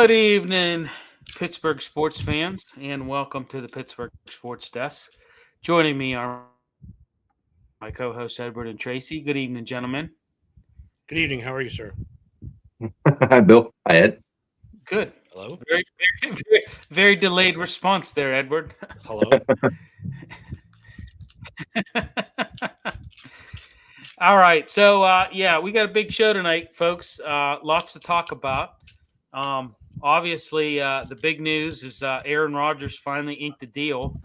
Good evening, Pittsburgh sports fans, and welcome to the Pittsburgh Sports Desk. Joining me are my co-hosts Edward and Tracy. Good evening, gentlemen. Good evening. How are you, sir? Hi, Bill. Hi, Ed. Good. Hello. Very delayed response there, Edward. Hello. All right, so we got a big show tonight, folks. Lots to talk about. Obviously, the big news is Aaron Rodgers finally inked the deal.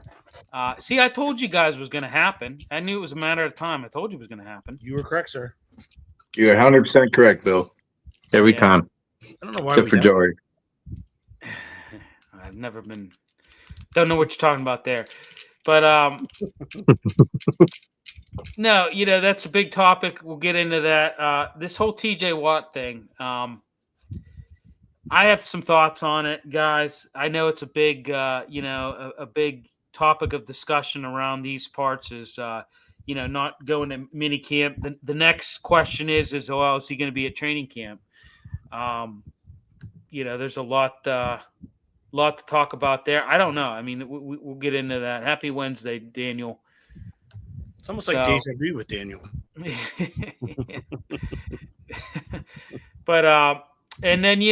See, I told you guys it was going to happen. I knew it was a matter of time. I told you it was going to happen. You were correct, sir. You're 100% correct, Bill. Every time. I don't know why. Except for Joey. I've never been. Don't know what you're talking about there, but no, that's a big topic. We'll get into that. This whole TJ Watt thing. I have some thoughts on it, guys. I know it's a big, a big topic of discussion around these parts. Is not going to mini camp. The next question is he going to be at training camp? There's a lot to talk about there. I don't know. I mean, we'll get into that. Happy Wednesday, Daniel. It's almost like deja vu with Daniel. But and then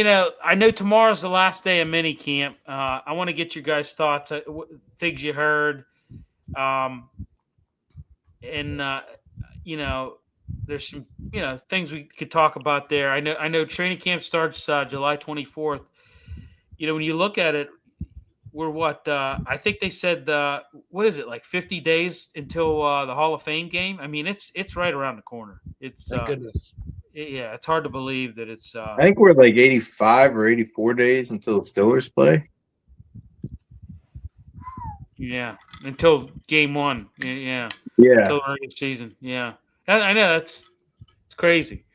I know tomorrow's the last day of mini camp. I want to get your guys' thoughts, things you heard, and there's some things we could talk about there. I know training camp starts July 24th. When you look at it, we're I think they said what is it, like 50 days until the Hall of Fame game? I mean, it's right around the corner. It's thank goodness. It's hard to believe that it's. I think we're like 85 or 84 days until the Steelers play. Yeah, until game one. Yeah. Until the regular season. Yeah, I know it's crazy.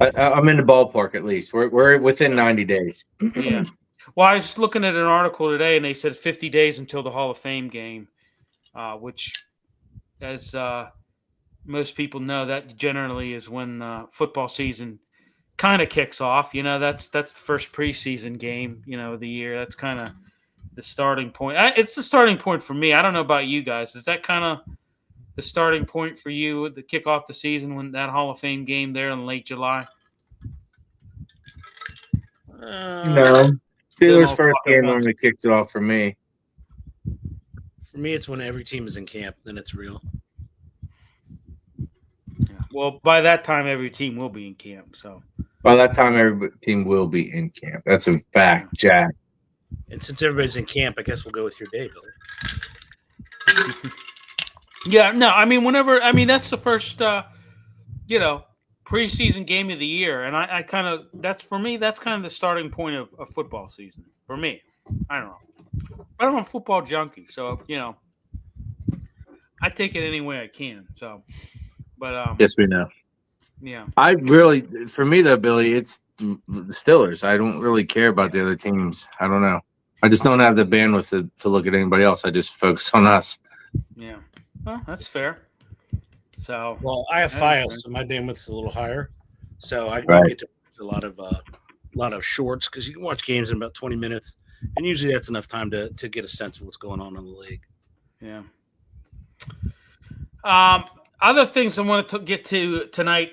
I'm in the ballpark at least. We're within 90 days. Yeah. Well, I was looking at an article today, and they said 50 days until the Hall of Fame game, which, as most people know, that generally is when football season kind of kicks off. That's the first preseason game, of the year. That's kind of the starting point. It's the starting point for me. I don't know about you guys. Is that kind of the starting point for you to kick off the season when that Hall of Fame game there in late July? No. Steelers' first game normally kicks it off for me. For me, it's when every team is in camp. Then it's real. Yeah. Well, by that time, every team will be in camp. So by that time, every team will be in camp. That's a fact, Jack. And since everybody's in camp, I guess we'll go with your day, Billy. Yeah. No. I mean, that's the first. Preseason game of the year, and I kind of that's kind of the starting point of football season for me. I don't know, but I'm a football junkie, so I take it any way I can. So, but yes, we know. Yeah, for me though, Billy, it's the Steelers. I don't really care about the other teams. I don't know. I just don't have the bandwidth to look at anybody else. I just focus on us. Yeah, well, that's fair. So, well, I have files, so my bandwidth's a little higher, so I get to watch a lot of shorts because you can watch games in about 20 minutes, and usually that's enough time to get a sense of what's going on in the league. Yeah. Other things I wanted to get to tonight,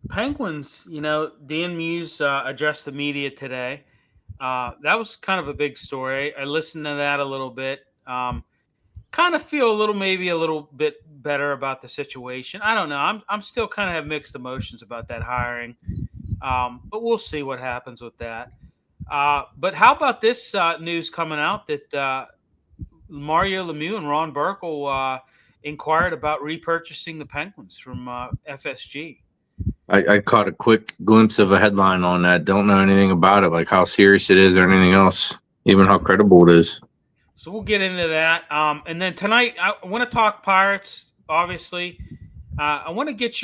Penguins. Dan Muse addressed the media today. That was kind of a big story. I listened to that a little bit. Kind of feel a little bit better about the situation. I don't know. I'm still kind of have mixed emotions about that hiring, but we'll see what happens with that. But how about this news coming out that Mario Lemieux and Ron Burkle inquired about repurchasing the Penguins from FSG? I caught a quick glimpse of a headline on that. Don't know anything about it, like how serious it is or anything else, even how credible it is. So we'll get into that. And then tonight, I want to talk Pirates, obviously. I want to get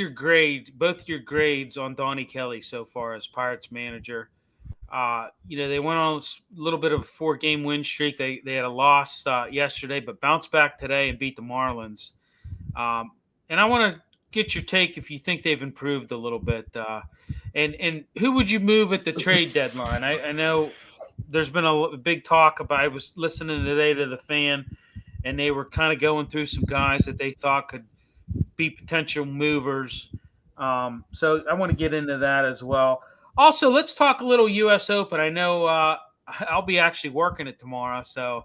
both your grades on Donnie Kelly so far as Pirates manager. They went on a little bit of a 4-game win streak. They had a loss yesterday, but bounced back today and beat the Marlins. And I want to get your take if you think they've improved a little bit. And who would you move at the trade deadline? I know there's been a big talk about. I was listening today to the Fan, and they were kind of going through some guys that they thought could be potential movers. So I want to get into that as well. Also, let's talk a little U.S. Open. I know I'll be actually working it tomorrow, so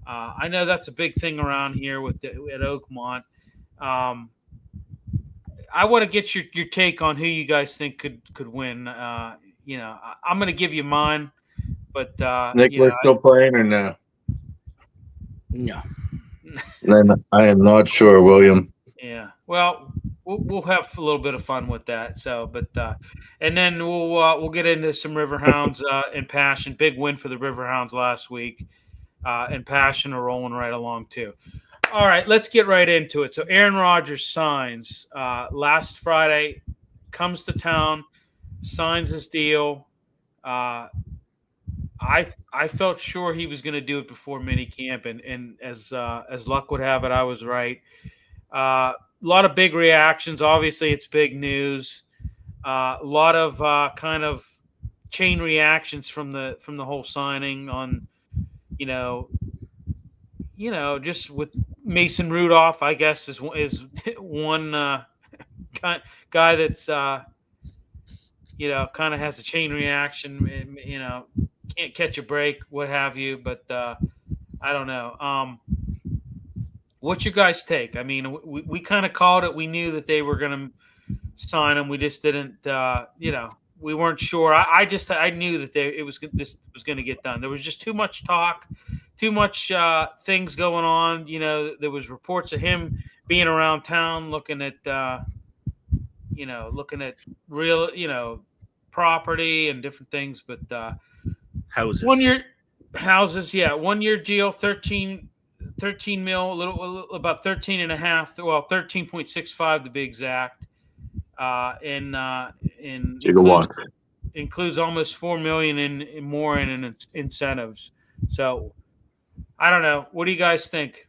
I know that's a big thing around here at Oakmont. I want to get your take on who you guys think could win. I'm going to give you mine, but Nicholas still playing or no? No. Then I am not sure, William. Yeah. Well, we'll have a little bit of fun with that. So, but and then we'll get into some Riverhounds and Passion. Big win for the Riverhounds last week, and Passion are rolling right along too. All right, let's get right into it. So Aaron Rodgers signs last Friday, comes to town, signs his deal. I felt sure he was going to do it before minicamp, and as luck would have it, I was right. A lot of big reactions. Obviously, it's big news. A lot of kind of chain reactions from the whole signing on, just with Mason Rudolph, I guess is one guy that's kind of has a chain reaction. Can't catch a break, what have you. But I don't know. What's your guys' take? I mean, we kind of called it. We knew that they were going to sign him. We just didn't, we weren't sure. I knew that this was going to get done. There was just too much talk, too much things going on. There was reports of him being around town, looking at real, property and different things. But houses, 1 year houses, yeah, 1 year deal, 13 mil, a little about 13 and a half, well, 13.65 to be exact. And includes almost $4 million in more in incentives. So I don't know. What do you guys think?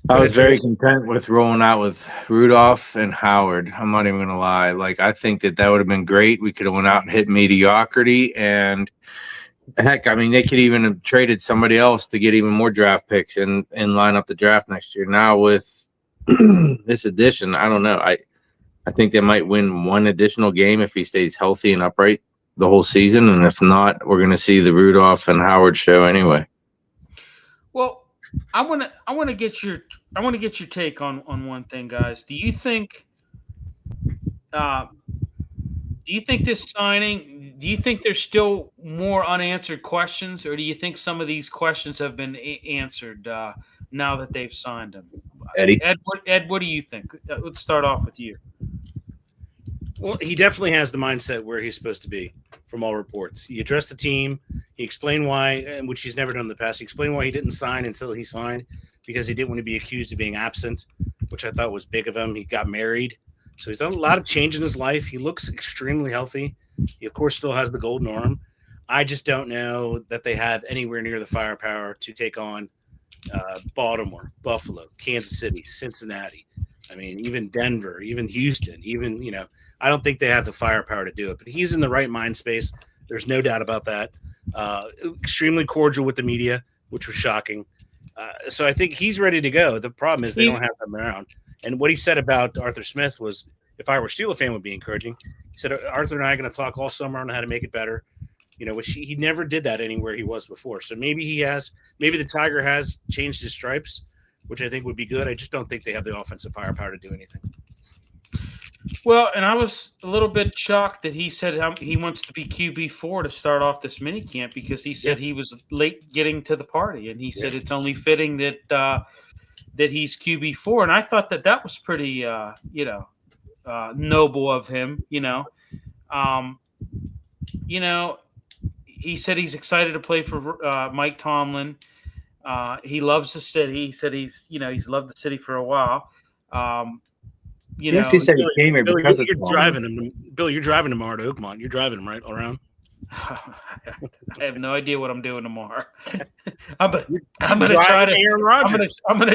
I was very content with rolling out with Rudolph and Howard. I'm not even going to lie. I think that would have been great. We could have went out and hit mediocrity, and heck, I mean, they could even have traded somebody else to get even more draft picks and line up the draft next year. Now with this addition, I don't know. I think they might win one additional game if he stays healthy and upright the whole season, and if not, we're going to see the Rudolph and Howard show anyway. Well, I want to get your take on one thing, guys. Do you think this signing? Do you think there's still more unanswered questions, or do you think some of these questions have been answered now that they've signed him? Eddie, Ed, what do you think? Let's start off with you. Well, he definitely has the mindset where he's supposed to be, from all reports. He addressed the team. He explained why, which he's never done in the past. He explained why he didn't sign until he signed, because he didn't want to be accused of being absent, which I thought was big of him. He got married. So he's done a lot of change in his life. He looks extremely healthy. He, of course, still has the golden arm. I just don't know that they have anywhere near the firepower to take on Baltimore, Buffalo, Kansas City, Cincinnati. I mean, even Denver, even Houston, even, I don't think they have the firepower to do it. But he's in the right mind space. There's no doubt about that. Extremely cordial with the media, which was shocking. So I think he's ready to go. The problem is they don't have them around. And what he said about Arthur Smith was, if I were a Steeler fan, would be encouraging. He said, Arthur and I are going to talk all summer on how to make it better, which he never did that anywhere he was before. So maybe the Tiger has changed his stripes, which I think would be good. I just don't think they have the offensive firepower to do anything. Well, and I was a little bit shocked that he said he wants to be QB4 to start off this mini camp, because he said he was late getting to the party, and he said it's only fitting that he's QB4, and I thought that was pretty noble of him. He said he's excited to play for Mike Tomlin. He loves the city. He said he's loved the city for a while. He actually said he came here because you're driving him. Bill, you're driving tomorrow to Oakmont. You're driving him right around. I have no idea what I'm doing tomorrow. I'm gonna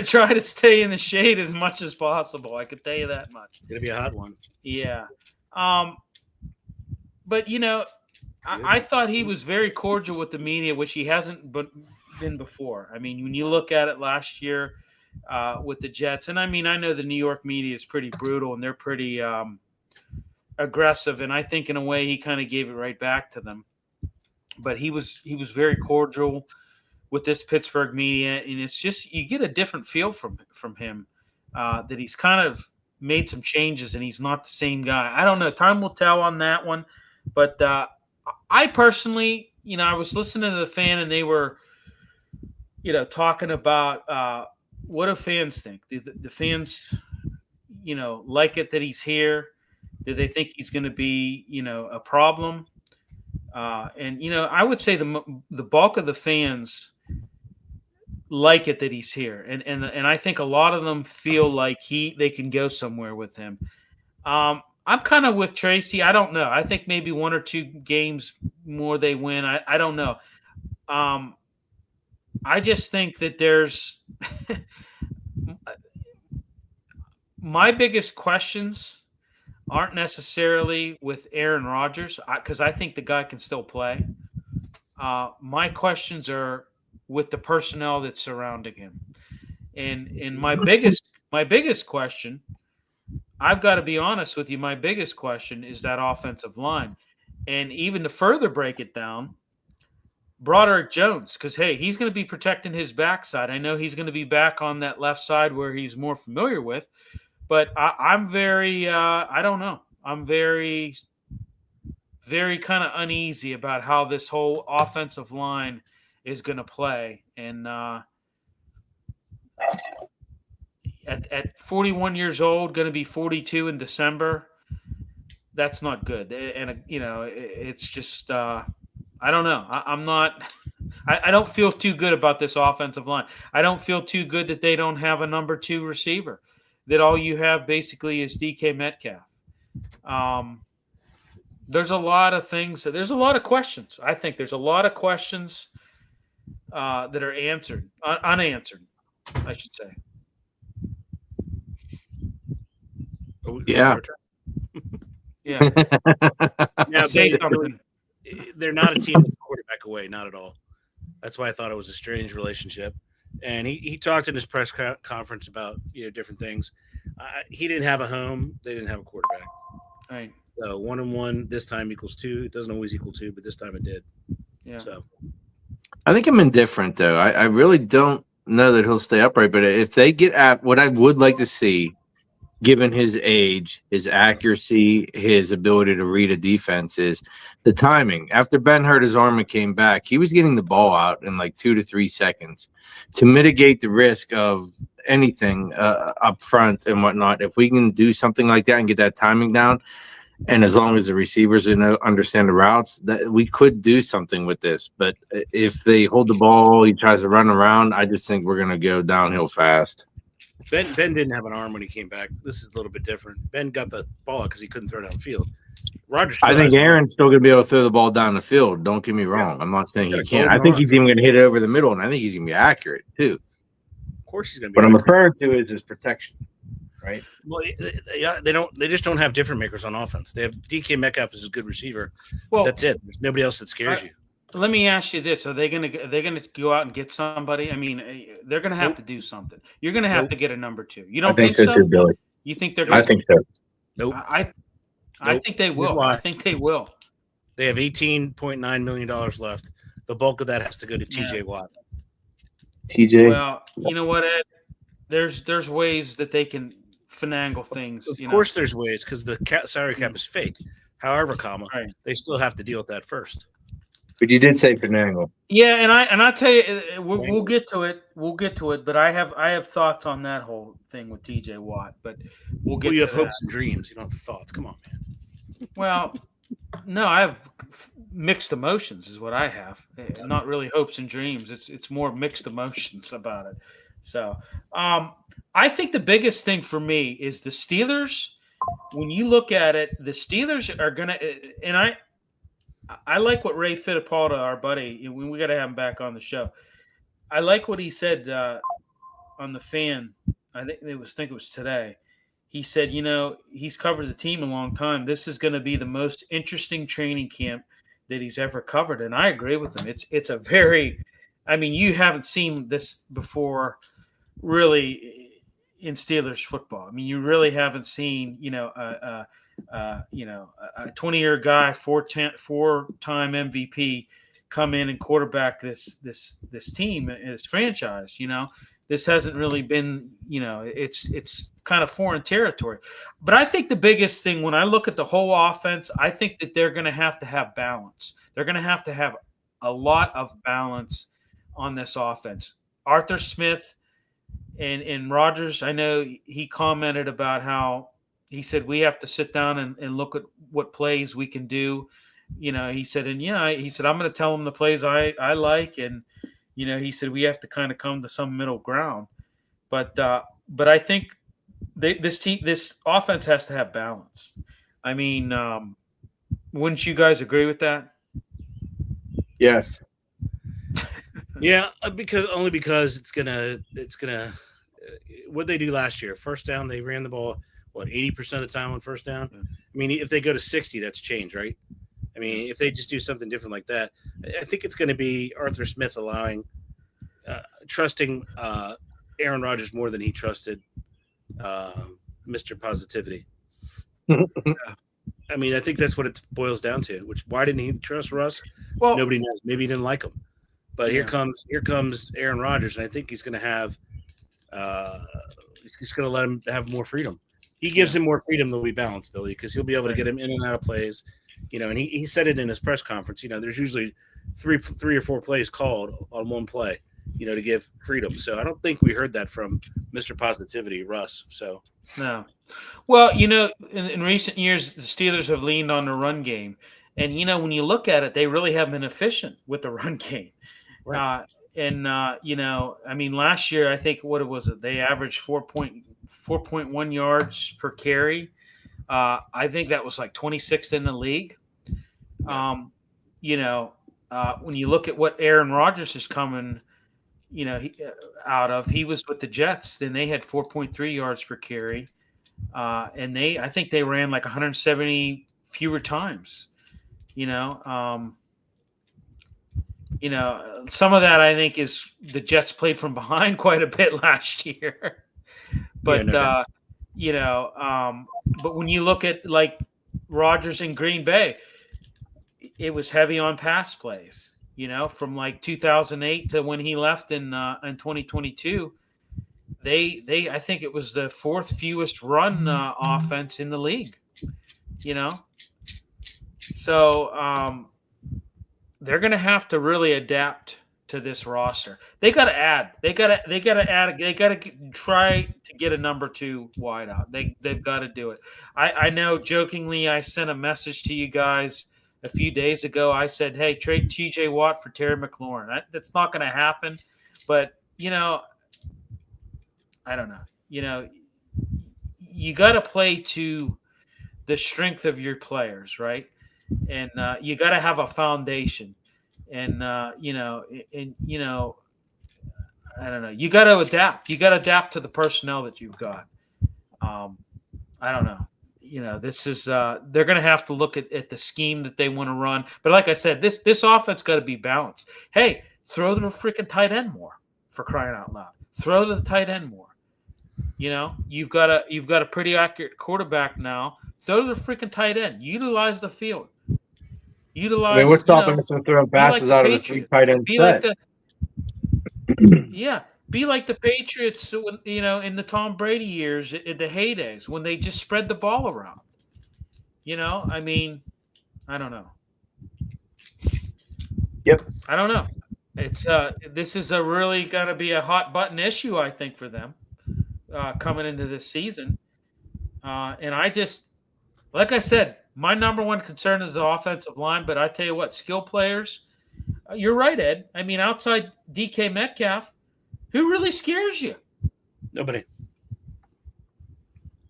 try to stay in the shade as much as possible. I can tell you that much. It's gonna be a hot one. Yeah. But I thought he was very cordial with the media, which he hasn't been before. I mean, when you look at it last year with the Jets, and I mean, I know the New York media is pretty brutal and they're pretty aggressive, and I think in a way he kind of gave it right back to them. But he was very cordial with this Pittsburgh media, and it's just you get a different feel from him that he's kind of made some changes and he's not the same guy. I don't know. Time will tell on that one, but I personally, I was listening to the fan and they were, talking about what do fans think? The fans, like it that he's here? Do they think he's going to be, a problem? And I would say the bulk of the fans like it that he's here, and I think a lot of them feel like they can go somewhere with him. I'm kind of with Tracy. I don't know. I think maybe 1 or 2 games more they win. I don't know. I just think that there's my biggest questions aren't necessarily with Aaron Rodgers because I think the guy can still play. My questions are with the personnel that's surrounding him, and my biggest question, I've got to be honest with you, my biggest question is that offensive line, and even to further break it down, Broderick Jones, because hey, he's going to be protecting his backside. I know he's going to be back on that left side where he's more familiar with. But I'm very, I don't know. I'm very, very kind of uneasy about how this whole offensive line is going to play. And at 41 years old, going to be 42 in December, that's not good. And, it's just, I don't know. I'm not – I don't feel too good about this offensive line. I don't feel too good that they don't have a number 2 receiver. That all you have basically is DK Metcalf. There's a lot of things. There's a lot of questions. I think there's a lot of questions that are unanswered, I should say. Yeah. Yeah. Now, Say something. They're not a team that's quarterback away, not at all. That's why I thought it was a strange relationship. And he talked in his press conference about different things. He didn't have a home; they didn't have a quarterback. Right. So 1-1 this time equals 2. It doesn't always equal 2, but this time it did. Yeah. So I think I'm indifferent though. I really don't know that he'll stay upright. But if they get at what I would like to see, given his age, his accuracy, his ability to read a defense, is the timing. After Ben hurt his arm and came back, he was getting the ball out in like 2 to 3 seconds to mitigate the risk of anything up front and whatnot. If we can do something like that and get that timing down, and as long as the receivers understand the routes, that we could do something with this. But if they hold the ball, he tries to run around, I just think we're going to go downhill fast. Ben didn't have an arm when he came back. This is a little bit different. Ben got the ball out because he couldn't throw it downfield. Rodgers. I think Aaron's still going to be able to throw the ball down the field. Don't get me wrong. I'm not saying he can't. I think he's even going to hit it over the middle, and I think he's going to be accurate too. Of course, he's going to be. What I'm referring to is his protection, right? Well, they just don't have different makers on offense. They have DK Metcalf as a good receiver. Well, that's it. There's nobody else that scares you. Let me ask you this: Are they going to go out and get somebody? I mean, they're going to have to do something. You're going to have to get a number 2. You don't think so, too, Billy? You think they're? I think so. Nope. I think they will. I think they will. They have $18.9 million left. The bulk of that has to go to TJ Watt. TJ. Well, you know what, Ed? There's ways that they can finagle things. Of course, there's ways because the salary cap is fake. However, right. They still have to deal with that first. But you did say finagle. Yeah, and I tell you, we'll get to it. We'll get to it. But I have thoughts on that whole thing with TJ Watt. But we'll get. You to have hopes and dreams. You don't have thoughts. Come on, man. Well, no, I have mixed emotions. Is what I have. Not really hopes and dreams. It's more mixed emotions about it. So, I think the biggest thing for me is the Steelers. When you look at it, the Steelers are gonna, and I like what Ray Fittipaldi, our buddy, we got to have him back on the show. I like what he said on the fan. I think it was today. He said, he's covered the team a long time. This is going to be the most interesting training camp that he's ever covered, and I agree with him. It's a very, I mean, you haven't seen this before, really, in Steelers football. I mean, you really haven't seen, a 20-year guy, four-time MVP, come in and quarterback this team, this franchise. This hasn't really been, it's kind of foreign territory. But I think the biggest thing when I look at the whole offense, I think that they're going to have balance. They're going to have a lot of balance on this offense. Arthur Smith and Rodgers, I know he commented about how he said we have to sit down and look at what plays we can do. He said, I'm going to tell them the plays I like, and he said we have to kind of come to some middle ground. But I think this offense has to have balance. I mean, wouldn't you guys agree with that? Yes. Yeah, because it's gonna what they do last year. First down, they ran the ball 80% of the time on first down. I mean, if they go to 60, that's change, right? I mean, if they just do something different like that, I think it's going to be Arthur Smith trusting Aaron Rodgers more than he trusted Mr. Positivity. I mean, I think that's what it boils down to. Why didn't he trust Russ? Well, nobody knows. Maybe he didn't like him. But here comes Aaron Rodgers, and I think he's going to have he's going to let him have more freedom. He gives him more freedom than we balance, Billy, because he'll be able to get him in and out of plays. And he said it in his press conference. There's usually three or four plays called on one play, to give freedom. So I don't think we heard that from Mr. Positivity, Russ. So no. Well, in recent years, the Steelers have leaned on the run game, and when you look at it, they really have been efficient with the run game. Right. I mean, last year I think they averaged 4.1 yards per carry. I think that was like 26th in the league. When you look at what Aaron Rodgers is coming, out of, he was with the Jets, and they had 4.3 yards per carry, and I think they ran like 170 fewer times. Some of that I think is the Jets played from behind quite a bit last year, but. But when you look at like Rodgers in Green Bay, it was heavy on pass plays. From like 2008 to when he left in 2022, I think it was the fourth fewest run offense in the league. So they're going to have to really adapt to this roster. They got to add. They got to try to get a number 2 wide out. They've got to do it. I know jokingly I sent a message to you guys a few days ago. I said, "Hey, trade TJ Watt for Terry McLaurin." That's not going to happen, but I don't know. You got to play to the strength of your players, right? And you got to have a foundation. And I don't know. You got to adapt. You got to adapt to the personnel that you've got. I don't know. This is they're going to have to look at the scheme that they want to run. But like I said, this offense got to be balanced. Hey, throw to the freaking tight end more, for crying out loud. Throw to the tight end more. You've got a pretty accurate quarterback now. Throw to the freaking tight end. Utilize the field. What's stopping us from throwing passes out of the three tight end set? Be like the Patriots, in the Tom Brady years, in the heydays, when they just spread the ball around. I mean, I don't know. Yep. I don't know. It's this is really going to be a hot button issue, I think, for them coming into this season. And I just, like I said, my number one concern is the offensive line. But I tell you what, skill players, you're right, Ed. I mean, outside DK Metcalf, who really scares you? Nobody.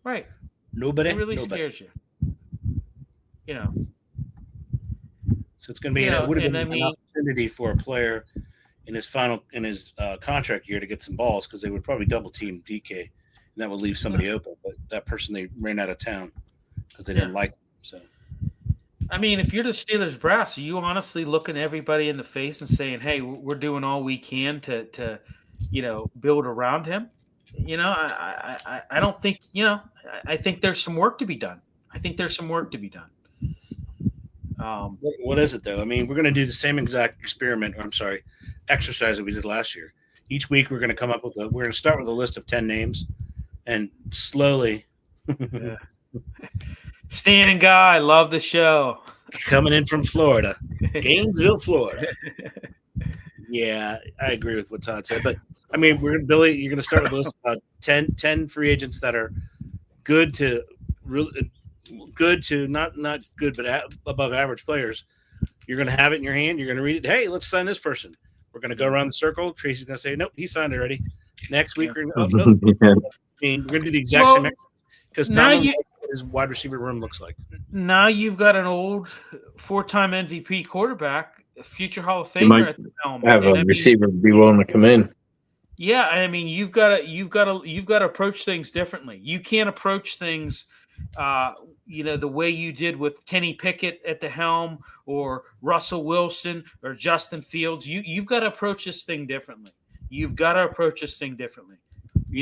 Right. Nobody. Who really scares you? So it's going to be it would have been an opportunity for a player in his contract year to get some balls, because they would probably double team DK, and that would leave somebody open. But that person, they ran out of town because they didn't like him. So I mean, if you're the Steelers brass, are you honestly looking everybody in the face and saying, "Hey, we're doing all we can to build around him"? I don't think I think there's some work to be done. I think there's some work to be done. What is it though? I mean, we're going to do the same exact experiment. Or I'm sorry, exercise that we did last year. Each week, we're going to come up with we're going to start with a list of 10 names, and slowly Yeah. Standing guy, love the show. coming in from Florida, Gainesville, Florida. Yeah, I agree with what Todd said. But I mean, Billy, you're going to start with a list of 10 free agents that are good to not good, but above average players. You're going to have it in your hand. You're going to read it. Hey, let's sign this person. We're going to go around the circle. Tracy's going to say, nope, he signed already. Next week, we're going to we're going to do the exact same exercise because Tom his wide receiver room looks like. Now you've got an old 4-time MVP quarterback, a future Hall of Famer at the helm. Have a receiver be willing to come in. Yeah, I mean, you've got to approach things differently. You can't approach things, the way you did with Kenny Pickett at the helm, or Russell Wilson, or Justin Fields. You've got to approach this thing differently. They're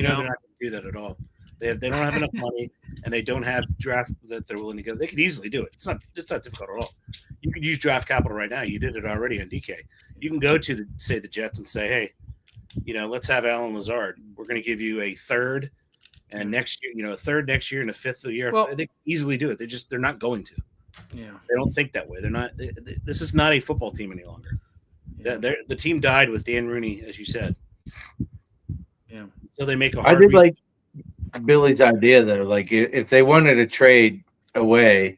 not going to do that at all. They don't have enough money, and they don't have draft that they're willing to go. They could easily do it. It's not difficult at all. You could use draft capital right now. You did it already on DK. You can go to the Jets and say, hey, let's have Alan Lazard. We're going to give you a third, and next year, a third next year and a fifth a year. Well, they can easily do it. They're not going to. Yeah, they don't think that way. They're not. This is not a football team any longer. Yeah. The team died with Dan Rooney, as you said. Yeah. So they make a hard. I did like Billy's idea though. Like if they wanted to trade away,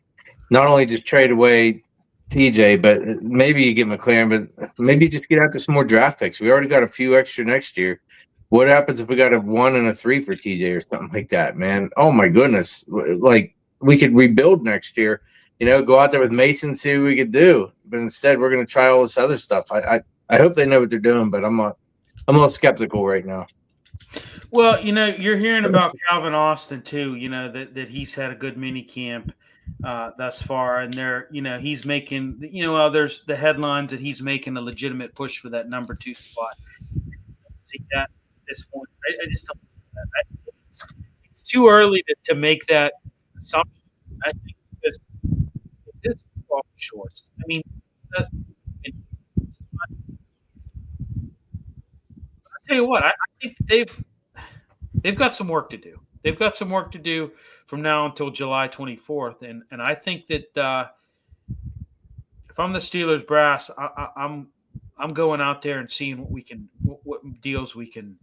not only just trade away TJ, but maybe you get McLaren, but maybe just get out to some more draft picks. We already got a few extra next year. What happens if we got a 1 and a 3 for TJ or something like that, man? Oh my goodness. Like we could rebuild next year, go out there with Mason, see what we could do. But instead we're going to try all this other stuff. I hope they know what they're doing, but I'm a little skeptical right now. Well, you're hearing about Calvin Austin too, that he's had a good mini camp thus far, and he's making, there's the headlines that he's making a legitimate push for that number 2 spot. See that at this point, I just don't think that. It's too early to make that assumption. I think because it's off the shorts. I mean, I'll tell you what, I think they've got some work to do. They've got some work to do from now until July 24th, and I think that if I'm the Steelers brass, I'm going out there and seeing what deals we can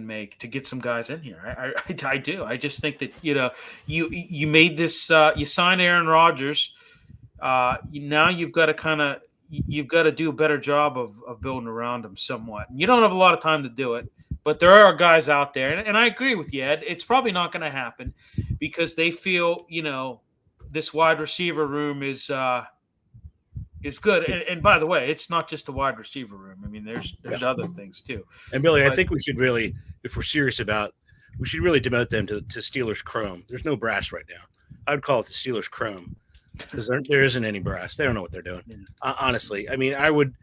make to get some guys in here. I do. I just think that you made this. You signed Aaron Rodgers. Now you've got to do a better job of building around him somewhat. You don't have a lot of time to do it. But there are guys out there, and I agree with you, Ed. It's probably not going to happen because they feel, this wide receiver room is good. And by the way, it's not just a wide receiver room. I mean, there's other things too. And Billy, I think we should really, if we're serious we should really demote them to Steelers Chrome. There's no brass right now. I would call it the Steelers Chrome because there isn't any brass. They don't know what they're doing. Honestly, I mean, I would.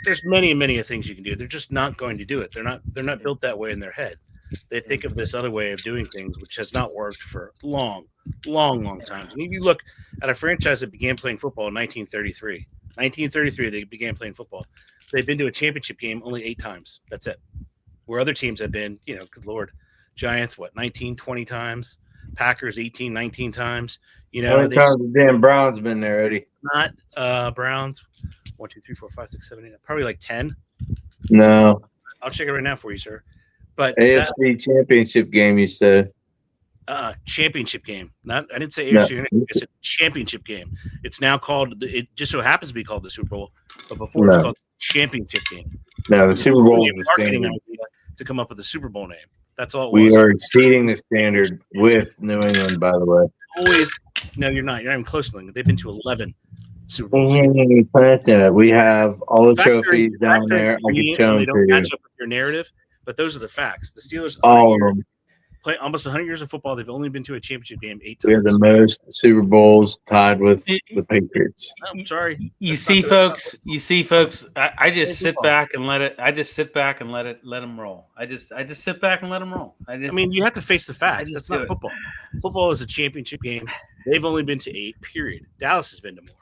There's many things you can do. They're just not going to do it. They're not built that way in their head. They think of this other way of doing things, which has not worked for long times. And if you look at a franchise that began playing football in 1933, they began playing football. They've been to a championship game only 8 times. That's it. Where other teams have been, good Lord, Giants, 19, 20 times, Packers 18, 19 times. How many times the damn Browns been there, Eddie? Not Browns. 1, 2, 3, 4, 5, 6, 7, 8. Probably like 10. No. I'll check it right now for you, sir. But AFC championship game, you said. Championship game. I didn't say AFC. No. It's a championship game. It's now called. It just so happens to be called the Super Bowl, but before it's called the championship game. No, the Super Bowl is marketing idea to come up with a Super Bowl name. That's all. We are exceeding the standard with New England, by the way. Always. No, you're not. You're not even close to England. They've been to 11 Super Bowls. We have all the trophies down there. I can show them they to don't you. match up with your narrative, but those are the facts. The Steelers. All of them. play almost 100 years of football. They've only been to a championship game 8 times. We have the most Super Bowls tied with the Patriots. I'm sorry. You see, folks. I just sit back and let it. I just sit back and let them roll. I just sit back and let them roll. I mean, you have to face the facts. That's not football. Football is a championship game. They've only been to 8. Period. Dallas has been to more.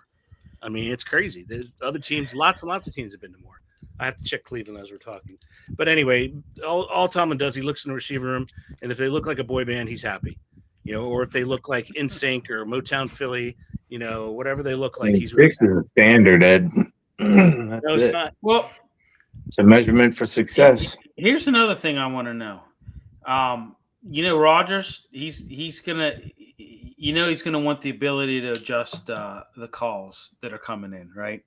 I mean, it's crazy. There's other teams, lots and lots of teams have been to more. I have to check Cleveland as we're talking. But anyway, all Tomlin does, he looks in the receiver room, and if they look like a boy band, he's happy. Or if they look like NSYNC or Motown Philly, whatever they look like. He's 6 really is a standard, Ed. No, it's not. Well, it's a measurement for success. Here's another thing I want to know. Rodgers, he's gonna want the ability to adjust the calls that are coming in, right?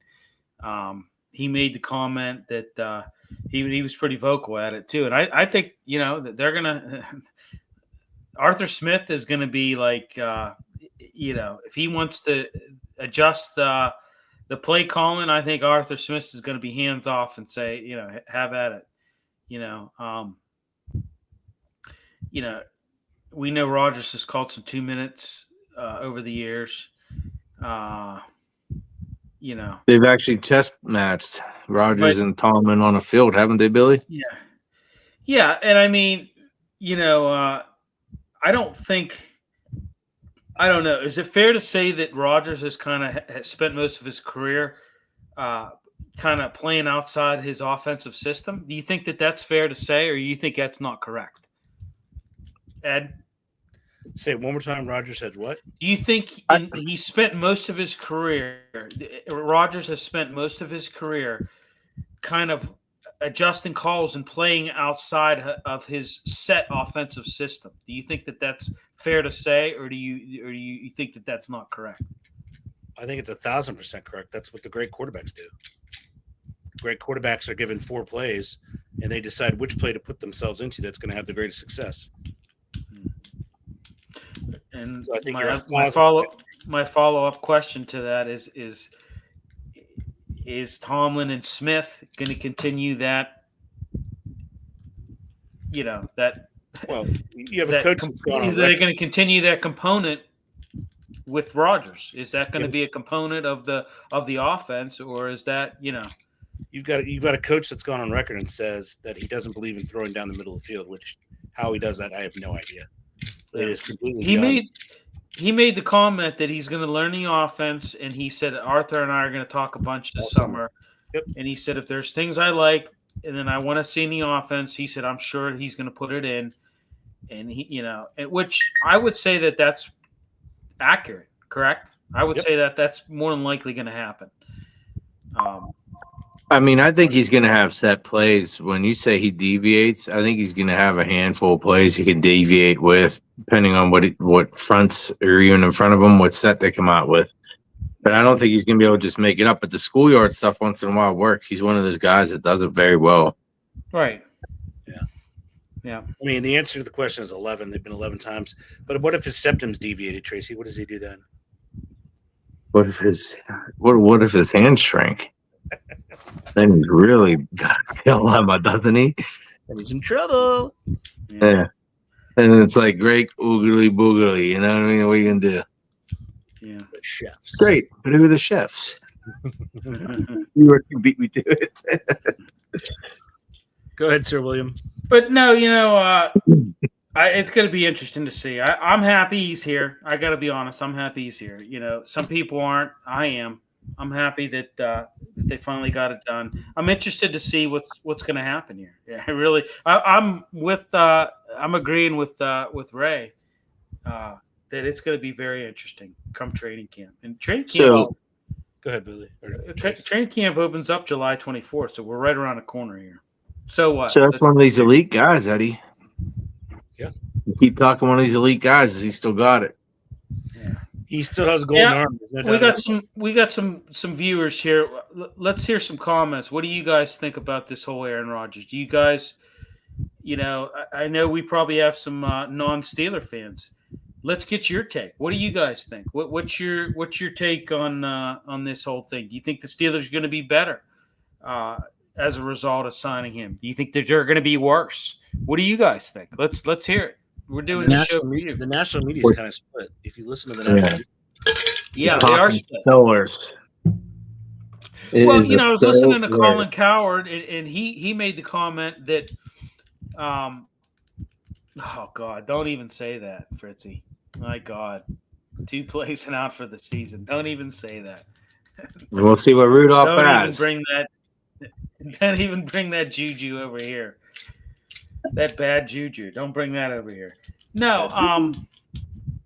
He made the comment that he was pretty vocal at it too, and I think that they're gonna. Arthur Smith is gonna be like, if he wants to adjust the play calling, I think Arthur Smith is gonna be hands off and say, have at it. We know Rodgers has called some 2 minutes over the years. They've actually test matched Rodgers and Tomlin on a field, haven't they, Billy? Yeah, and I mean, I don't know. Is it fair to say that Rodgers has has spent most of his career kind of playing outside his offensive system? Do you think that that's fair to say, or you think that's not correct? Ed? Say it one more time. Rodgers said what? Do you think he spent most of his career, Rodgers has spent most of his career kind of adjusting calls and playing outside of his set offensive system? Do you think that that's fair to say, or do you think that that's not correct? I think it's 1,000% correct. That's what the great quarterbacks do. Great quarterbacks are given 4 plays, and they decide which play to put themselves into that's going to have the greatest success. And so I think my follow-up question to that is Tomlin and Smith going to continue that? Well, you have a coach that's gone on. Are they going to continue that component with Rodgers? Is that going to be a component of the offense, or is that You've got a coach that's gone on record and says that he doesn't believe in throwing down the middle of the field. Which how he does that, I have no idea. It is completely. He made the comment that he's going to learn the offense, and he said Arthur and I are going to talk a bunch this summer. Yep. And he said if there's things I like, and then I want to see in the offense, he said I'm sure he's going to put it in, and which I would say that that's accurate, correct? I would say that that's more than likely going to happen. I mean, I think he's going to have set plays. When you say he deviates, I think he's going to have a handful of plays he can deviate with, depending on what fronts are even in front of him, what set they come out with. But I don't think he's going to be able to just make it up. But the schoolyard stuff once in a while works. He's one of those guys that does it very well. Right. Yeah. I mean, the answer to the question is 11. They've been 11 times. But what if his septum's deviated, Tracy? What does he do then? What if his hands shrink? Then he's really got a dilemma, doesn't he? And he's in trouble. Yeah. And it's like great oogly boogly, you know what I mean? What are you gonna do? Yeah. The chefs. Great. But who are the chefs? You beat me to it. Go ahead, Sir William. But no, it's going to be interesting to see. I'm happy he's here. I got to be honest. I'm happy he's here. Some people aren't. I am. I'm happy that they finally got it done. I'm interested to see what's going to happen here. Yeah, really. I'm agreeing with Ray that it's going to be very interesting come training camp. And training camp. So, go ahead, Billy. Training camp opens up July 24th, so we're right around the corner here. So what? So that's one of these elite guys, Eddie. Yeah. You keep talking one of these elite guys, he still got it. Yeah. He still has a golden arm. We got some viewers here. Let's hear some comments. What do you guys think about this whole Aaron Rodgers? Do you guys, I know we probably have some non-Steeler fans. Let's get your take. What do you guys think? What's your take on this whole thing? Do you think the Steelers are going to be better as a result of signing him? Do you think that they're going to be worse? What do you guys think? Let's hear it. We're doing The the show national for media, you. the national media is kind of split. If you listen to the national media, Yeah, they are Talking split. Steelers. It Well, is I was a listening to Steelers. Colin Coward, and he made the comment that, oh God, don't even say that, Fritzy. My God, 2 plays and out for the season. Don't even say that. We'll see what Rudolph Don't even has. bring that. Don't even bring that juju over here. That bad juju. Don't bring that over here. No,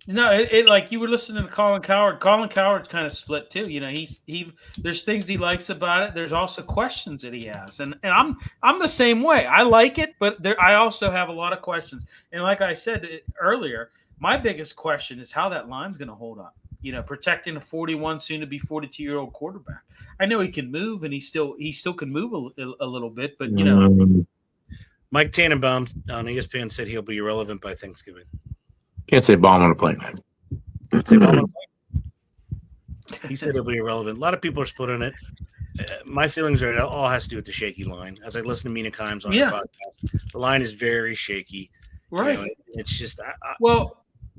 no. It like you were listening to Colin Coward. Colin Coward's kind of split too. He. There's things he likes about it. There's also questions that he has, and I'm the same way. I like it, but I also have a lot of questions. And like I said earlier, my biggest question is how that line's going to hold up. Protecting a 41, soon to be 42-year-old quarterback. I know he can move, and he still can move a little bit, but Mike Tannenbaum on ESPN said he'll be irrelevant by Thanksgiving. Can't say bomb on a plane. He said he'll be irrelevant. A lot of people are split on it. My feelings are it all has to do with the shaky line. As I listen to Mina Kimes on her podcast, the line is very shaky. Right. It's just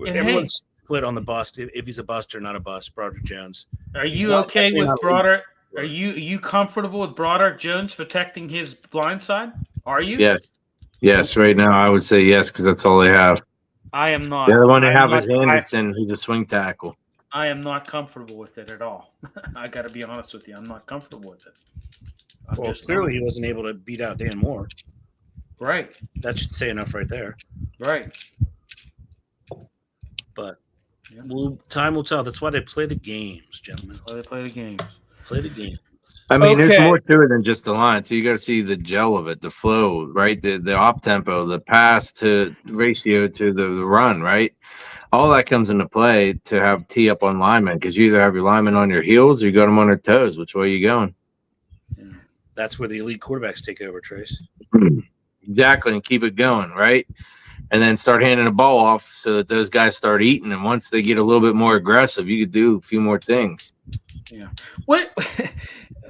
everyone's split on the bust. If he's a bust or not a bust, Broderick Jones. Are you okay with Broderick? Are you comfortable with Broderick Jones protecting his blind side? Are you? Yes. Right now, I would say yes because that's all they have. I am not. The other one they have is Anderson. He's a swing tackle. I am not comfortable with it at all. I got to be honest with you. I'm not comfortable with it. Clearly he wasn't able to beat out Dan Moore. Right. That should say enough right there. Right. But time will tell. That's why they play the games, gentlemen. That's why they play the games. Play the games. I mean, there's more to it than just the line. So you got to see the gel of it, the flow, right? The op tempo, the pass to ratio to the run, right? All that comes into play to have tee up on linemen because you either have your linemen on your heels or you got them on their toes. Which way are you going? That's where the elite quarterbacks take over, Trace. Exactly, and keep it going, right? And then start handing the ball off so that those guys start eating. And once they get a little bit more aggressive, you could do a few more things. Yeah. What?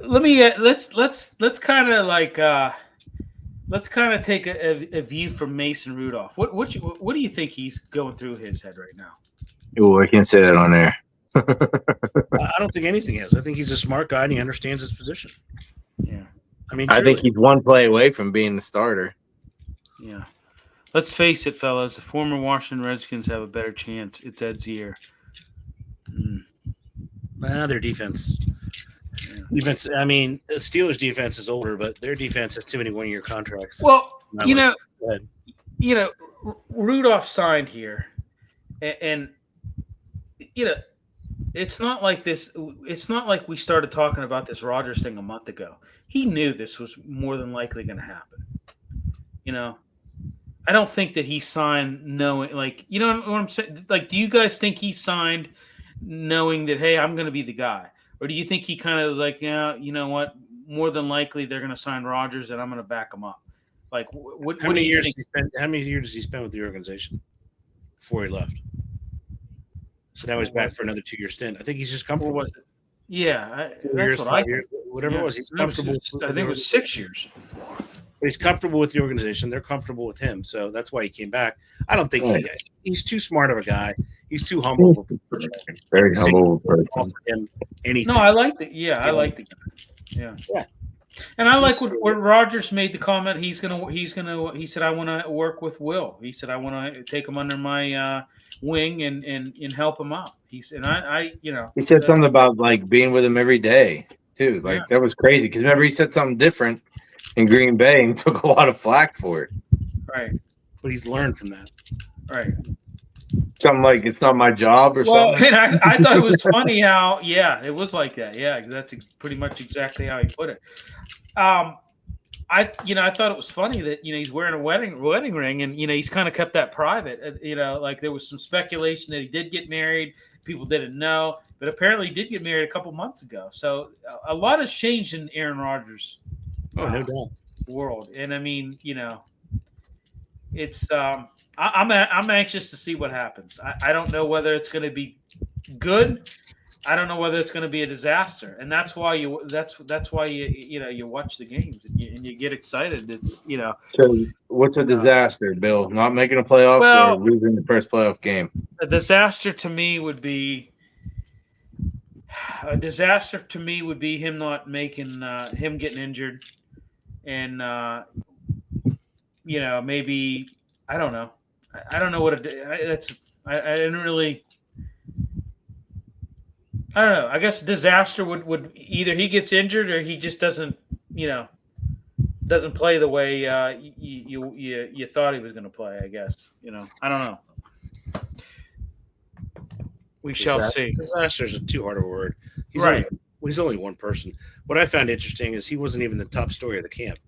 Let me let's kind of like let's kind of take a view from Mason Rudolph. What do you think he's going through his head right now? Oh, I can't say that on air. I don't think anything is. I think he's a smart guy and he understands his position. Yeah. I mean, I think he's one play away from being the starter. Yeah. Let's face it, fellas. The former Washington Redskins have a better chance. It's Ed's year. Their defense. Defense. I mean, the Steelers' defense is older, but their defense has too many one-year contracts. Well, Rudolph signed here, and it's not like this. It's not like we started talking about this Rodgers thing a month ago. He knew this was more than likely going to happen. I don't think that he signed knowing, like, you know what I'm saying? Like, do you guys think he signed knowing that, hey, I'm going to be the guy? Or do you think he kind of was like, yeah, you know what? More than likely they're going to sign Rodgers and I'm going to back him up. Like, how many years does he spend with the organization before he left? So now he's back for another 2-year stint. I think he's just comfortable. Yeah, 2 years, 5 years, whatever it was. He's comfortable. I think it was 6 years. But he's comfortable with the organization. They're comfortable with him, so that's why he came back. I don't think he's too smart of a guy. He's too humble. Very humble. Anything. No, I like the guy. Yeah. And I like when Rodgers made the comment. He said, I want to work with Will. He said, I want to take him under my wing and help him out. He said, he said something about like being with him every day too. Like that was crazy because remember he said something different in Green Bay and took a lot of flack for it. Right. But he's learned from that. Right. Something like it's not my job or something. And I thought it was funny how, it was like that. Yeah, that's pretty much exactly how he put it. I thought it was funny that, he's wearing a wedding ring and, he's kind of kept that private. Like there was some speculation that he did get married. People didn't know, but apparently he did get married a couple months ago. So a lot has changed in Aaron Rodgers' no doubt world. And I mean, it's I'm anxious to see what happens. I don't know whether it's going to be good. I don't know whether it's going to be a disaster, and that's why you watch the games and you get excited. It's So what's a disaster, Bill? Not making the playoffs Well- or losing the first playoff game? a disaster to me would be him not making him getting injured, and maybe I don't know. I don't know what I didn't really. I don't know. I guess disaster would either he gets injured or he just doesn't play the way you thought he was going to play. I guess I don't know. We shall see. Disaster is too hard of a word. Right. He's only one person. What I found interesting is he wasn't even the top story of the camp,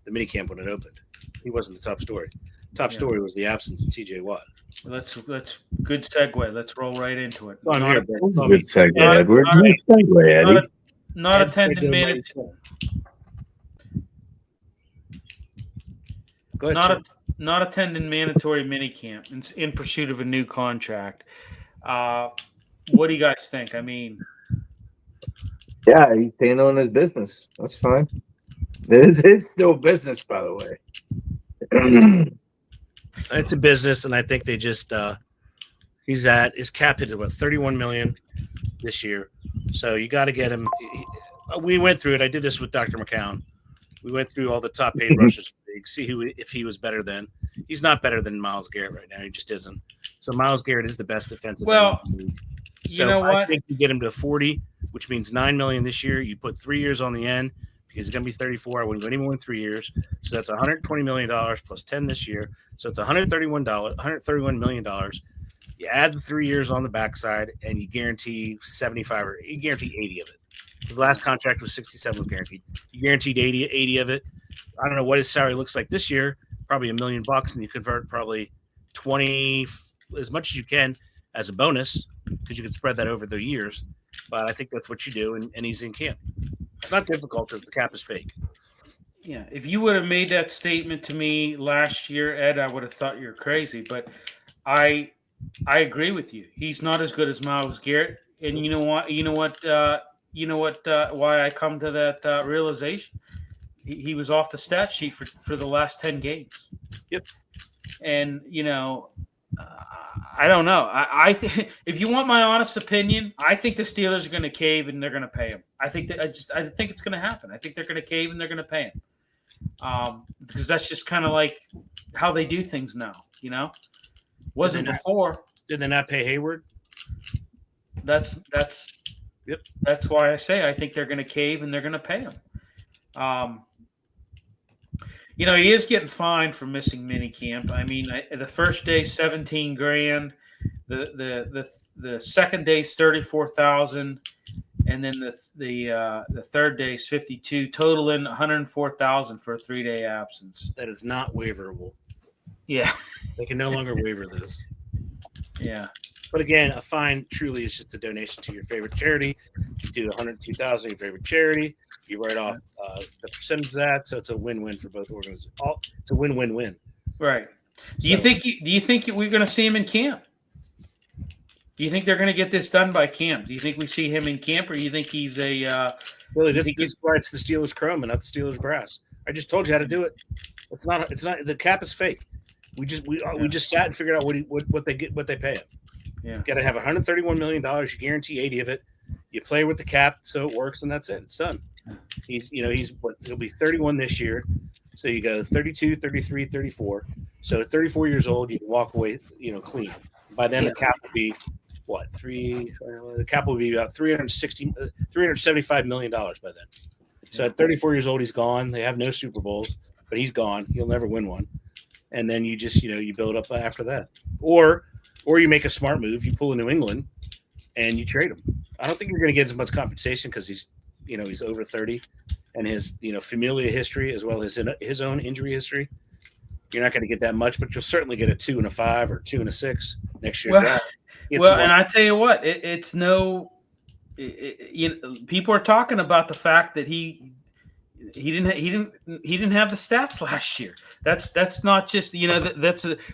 the mini camp when it opened. He wasn't the top story. Top story was the absence of T.J. Watt. Let's good segue. Let's roll right into it. I'm here, Ben. Good segue, Not- Edward. not- Good segue, Eddie. Not Ed attending Segal mandatory. Go ahead, Not attending mandatory minicamp in pursuit of a new contract. What do you guys think? I mean, Yeah, he's handling his business. That's fine. It's still business, by the way. It's a business, and I think they just his cap hit about $31 million this year. So you got to get him. We went through it. I did this with Dr. McCown. We went through all the top paid rushers, see if he was better than. He's not better than Myles Garrett right now. He just isn't. So Myles Garrett is the best defensive end in the league. So you know what? I think you get him to 40, which means $9 million this year. You put 3 years on the end because he's going to be 34. I wouldn't go any more than 3 years. So that's $120 million plus 10 this year. So it's $131 million. You add the 3 years on the backside, and you guarantee 75 or you guarantee 80 of it. His last contract was 67 was guaranteed. You guaranteed 80 of it. I don't know what his salary looks like this year. Probably $1 million, and you convert probably 20 as much as you can as a bonus because you can spread that over the years. But I think that's what you do, and he's in camp. It's not difficult because the cap is fake. Yeah, if you would have made that statement to me last year, Ed, I would have thought you're crazy. But I agree with you. He's not as good as Myles Garrett, and you know what? Why I come to that realization? He was off the stat sheet for the last 10 games. Yep. And I don't know. I if you want my honest opinion, I think the Steelers are going to cave and they're going to pay him. I think it's going to happen. I think they're going to cave and they're going to pay him. Because that's just kind of like how they do things now. Wasn't before. Did they not pay Hayward? That's Yep. That's why I say I think they're going to cave and they're going to pay him. He is getting fined for missing minicamp. I mean, the first day $17,000, the second day $34,000, and then the third day is $52,000, totaling $104,000 for a 3-day absence. That is not waiverable. Yeah, They can no longer waiver this. yeah. But again, a fine truly is just a donation to your favorite charity. You do $102,000 your favorite charity. You write off the percentage of that, so it's a win-win for both organizations. It's a win-win-win. Right. Do you think we're going to see him in camp? Do you think they're going to get this done by camp? Do you think we see him in camp, or do you think he's a? Really, this is why it's the Steelers chrome and not the Steelers brass. I just told you how to do it. It's not. The cap is fake. We just sat and figured out what they pay him. Yeah. You got to have $131 million. You guarantee 80 of it. You play with the cap so it works, and that's it. It's done. He'll be 31 this year. So you go 32, 33, 34. So at 34 years old, you can walk away, clean. By then, the cap will be what? The cap will be about $375 million by then. So at 34 years old, he's gone. They have no Super Bowls, but he's gone. He'll never win one. And then you just, you build up after that. Or you make a smart move. You pull a New England and you trade him. I don't think you're going to get as much compensation because he's over 30 and his, familial history as well as his own injury history. You're not going to get that much, but you'll certainly get a 2 and a 5 or 2 and a 6 next year. And I tell you what, people are talking about the fact that he didn't have the stats last year. That's not just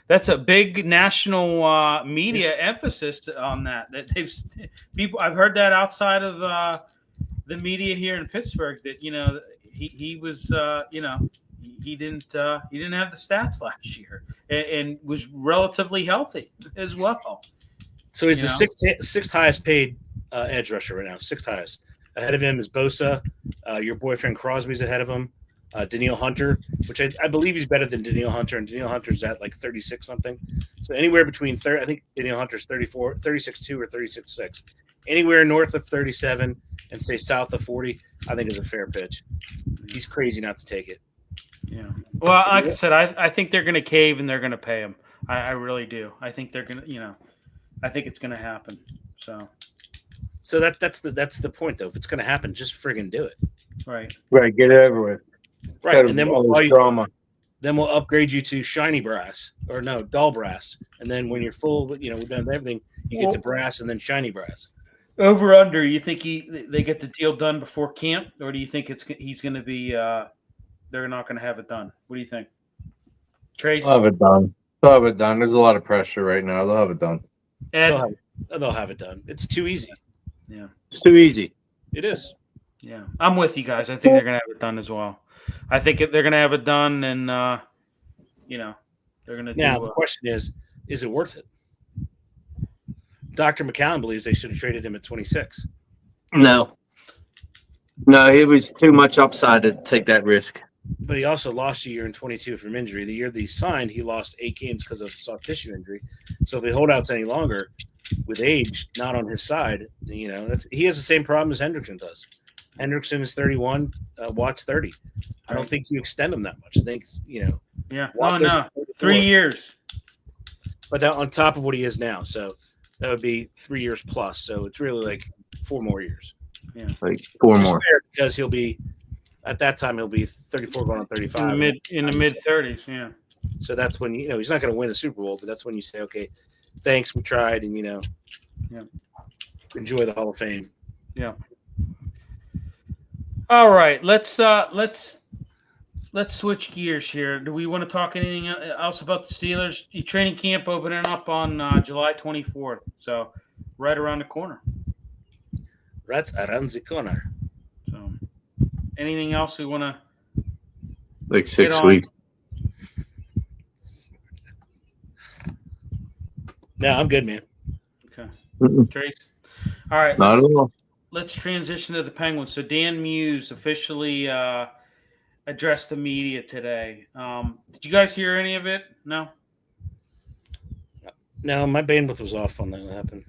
that's a big national media emphasis on that they've people. I've heard that outside of the media here in Pittsburgh that he was he didn't have the stats last year and was relatively healthy as well. So he's the sixth highest paid edge rusher right now, sixth highest. Ahead of him is Bosa. Your boyfriend Crosby's ahead of him. Danielle Hunter, which I believe he's better than Danielle Hunter, and Danielle Hunter's at like 36 something. So anywhere between 30, I think Danielle Hunter's 36.2 or 36.6. Anywhere north of 37 and say south of 40, I think is a fair pitch. He's crazy not to take it. Yeah. Well, like I said, I think they're going to cave and they're going to pay him. I really do. I think they're going to, I think it's going to happen. So that's the point, though. If it's going to happen, just friggin' do it. Right. Get it over with. Right, and then we'll upgrade you to shiny brass, or no, dull brass, and then when you're full, we're done with everything, you get to brass and then shiny brass. Over under, you think they get the deal done before camp, or do you think he's going to be they're not going to have it done? What do you think, Trace? They'll have it done. There's a lot of pressure right now. They'll have it done. Ed? They'll have it done. It's too easy. Yeah, it's too easy. It is. Yeah, I'm with you guys. I think they're going to have it done as well. I think they're going to have it done, and they're going to. Now the question is it worth it? Dr. McCown believes they should have traded him at 26. No, it was too much upside to take that risk. But he also lost a year in 22 from injury. The year that he signed, he lost 8 games because of soft tissue injury. So if he holds out any longer, with age not on his side, he has the same problem as Hendrickson does. Hendrickson is 31, Watt's 30. I don't think you extend him that much. I think, Yeah. Watt no. 3 years. But that on top of what he is now. So that would be 3 years plus. So it's really like 4 more years. Yeah. Like 4 more. Because he'll be, at that time, he'll be 34 going on 35. In the mid 30s, yeah. So that's when, he's not going to win the Super Bowl, but that's when you say, okay, thanks, we tried, and, enjoy the Hall of Fame. Yeah. All right, let's switch gears here. Do we want to talk anything else about the Steelers? Your training camp opening up on July 24th, so right around the corner. Right around the corner. So, anything else we want to? Like 6 weeks. No, I'm good, man. Okay, Trace. All right. Not at all. Let's transition to the Penguins. So Dan Muse officially addressed the media today. Did you guys hear any of it? No? No, my bandwidth was off when that happened.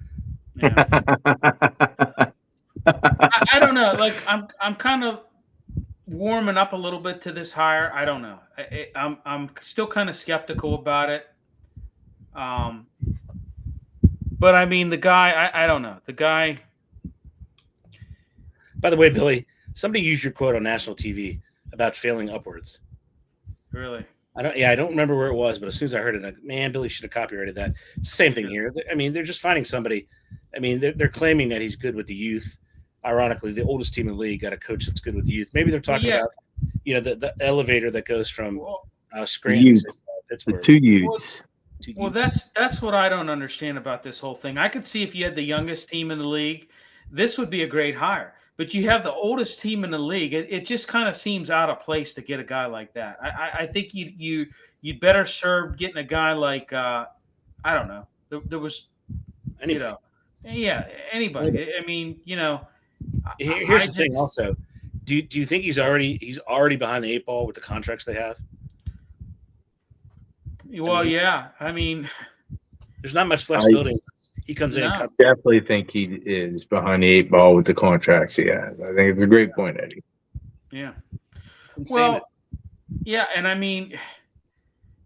Yeah. I don't know. Like I'm kind of warming up a little bit to this hire. I don't know. I'm still kind of skeptical about it. But I mean, the guy. I don't know. The guy. By the way, Billy, somebody used your quote on national TV about failing upwards. Really? I don't remember where it was, but as soon as I heard it, like, man, Billy should have copyrighted that. It's the same thing here. I mean, they're just finding somebody. I mean, they're claiming that he's good with the youth. Ironically, the oldest team in the league got a coach that's good with the youth. Maybe they're talking about, the elevator that goes from Scranton to Pittsburgh. The 2 youths. Well, that's what I don't understand about this whole thing. I could see if you had the youngest team in the league, this would be a great hire. But you have the oldest team in the league. It just kind of seems out of place to get a guy like that. I think you'd better serve getting a guy like I don't know. There was anybody. Anybody. I mean, Here's the thing. Also, do you think he's already behind the 8 ball with the contracts they have? Well, yeah. I mean, there's not much flexibility. He comes in. I definitely think he is behind the 8 ball with the contracts he has. I think it's a great point, Eddie. Yeah. Well, yeah, and I mean,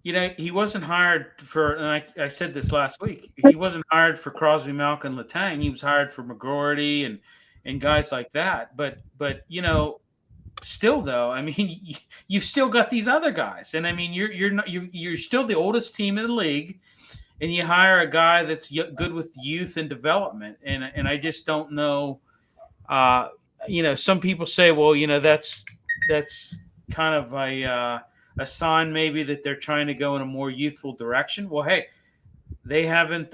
he wasn't hired for. And I said this last week. He wasn't hired for Crosby, Malkin, Letang. He was hired for McGroarty and guys like that. But still though, I mean, you've still got these other guys, and I mean, you're still the oldest team in the league. And you hire a guy that's good with youth and development, and I just don't know. Some people say, well, that's that's kind of a sign maybe that they're trying to go in a more youthful direction. Well, hey, they haven't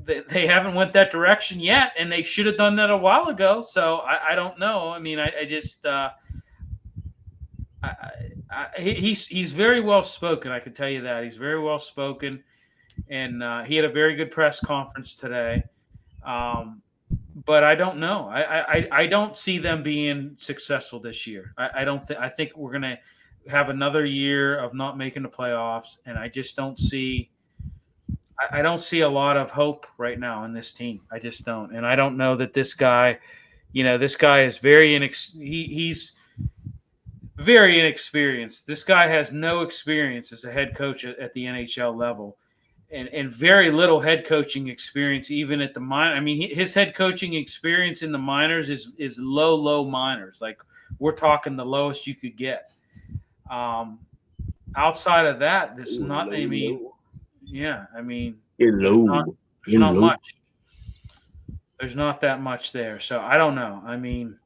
they haven't went that direction yet, and they should have done that a while ago. So I don't know. I mean, I just he's very well spoken. I can tell you that he's very well spoken, and he had a very good press conference today. But I don't know. I don't see them being successful this year. I don't think. I think we're gonna have another year of not making the playoffs, and I just don't see. I don't see a lot of hope right now in this team. I just don't, and I don't know that this guy. This guy is very he's very inexperienced. This guy has no experience as a head coach at the NHL level. And very little head coaching experience, even at the minor. I mean, his head coaching experience in the minors is low minors. Like, we're talking the lowest you could get. Outside of that, there's not. I mean, yeah. I mean, there's not much. There's not that much there. So I don't know. I mean,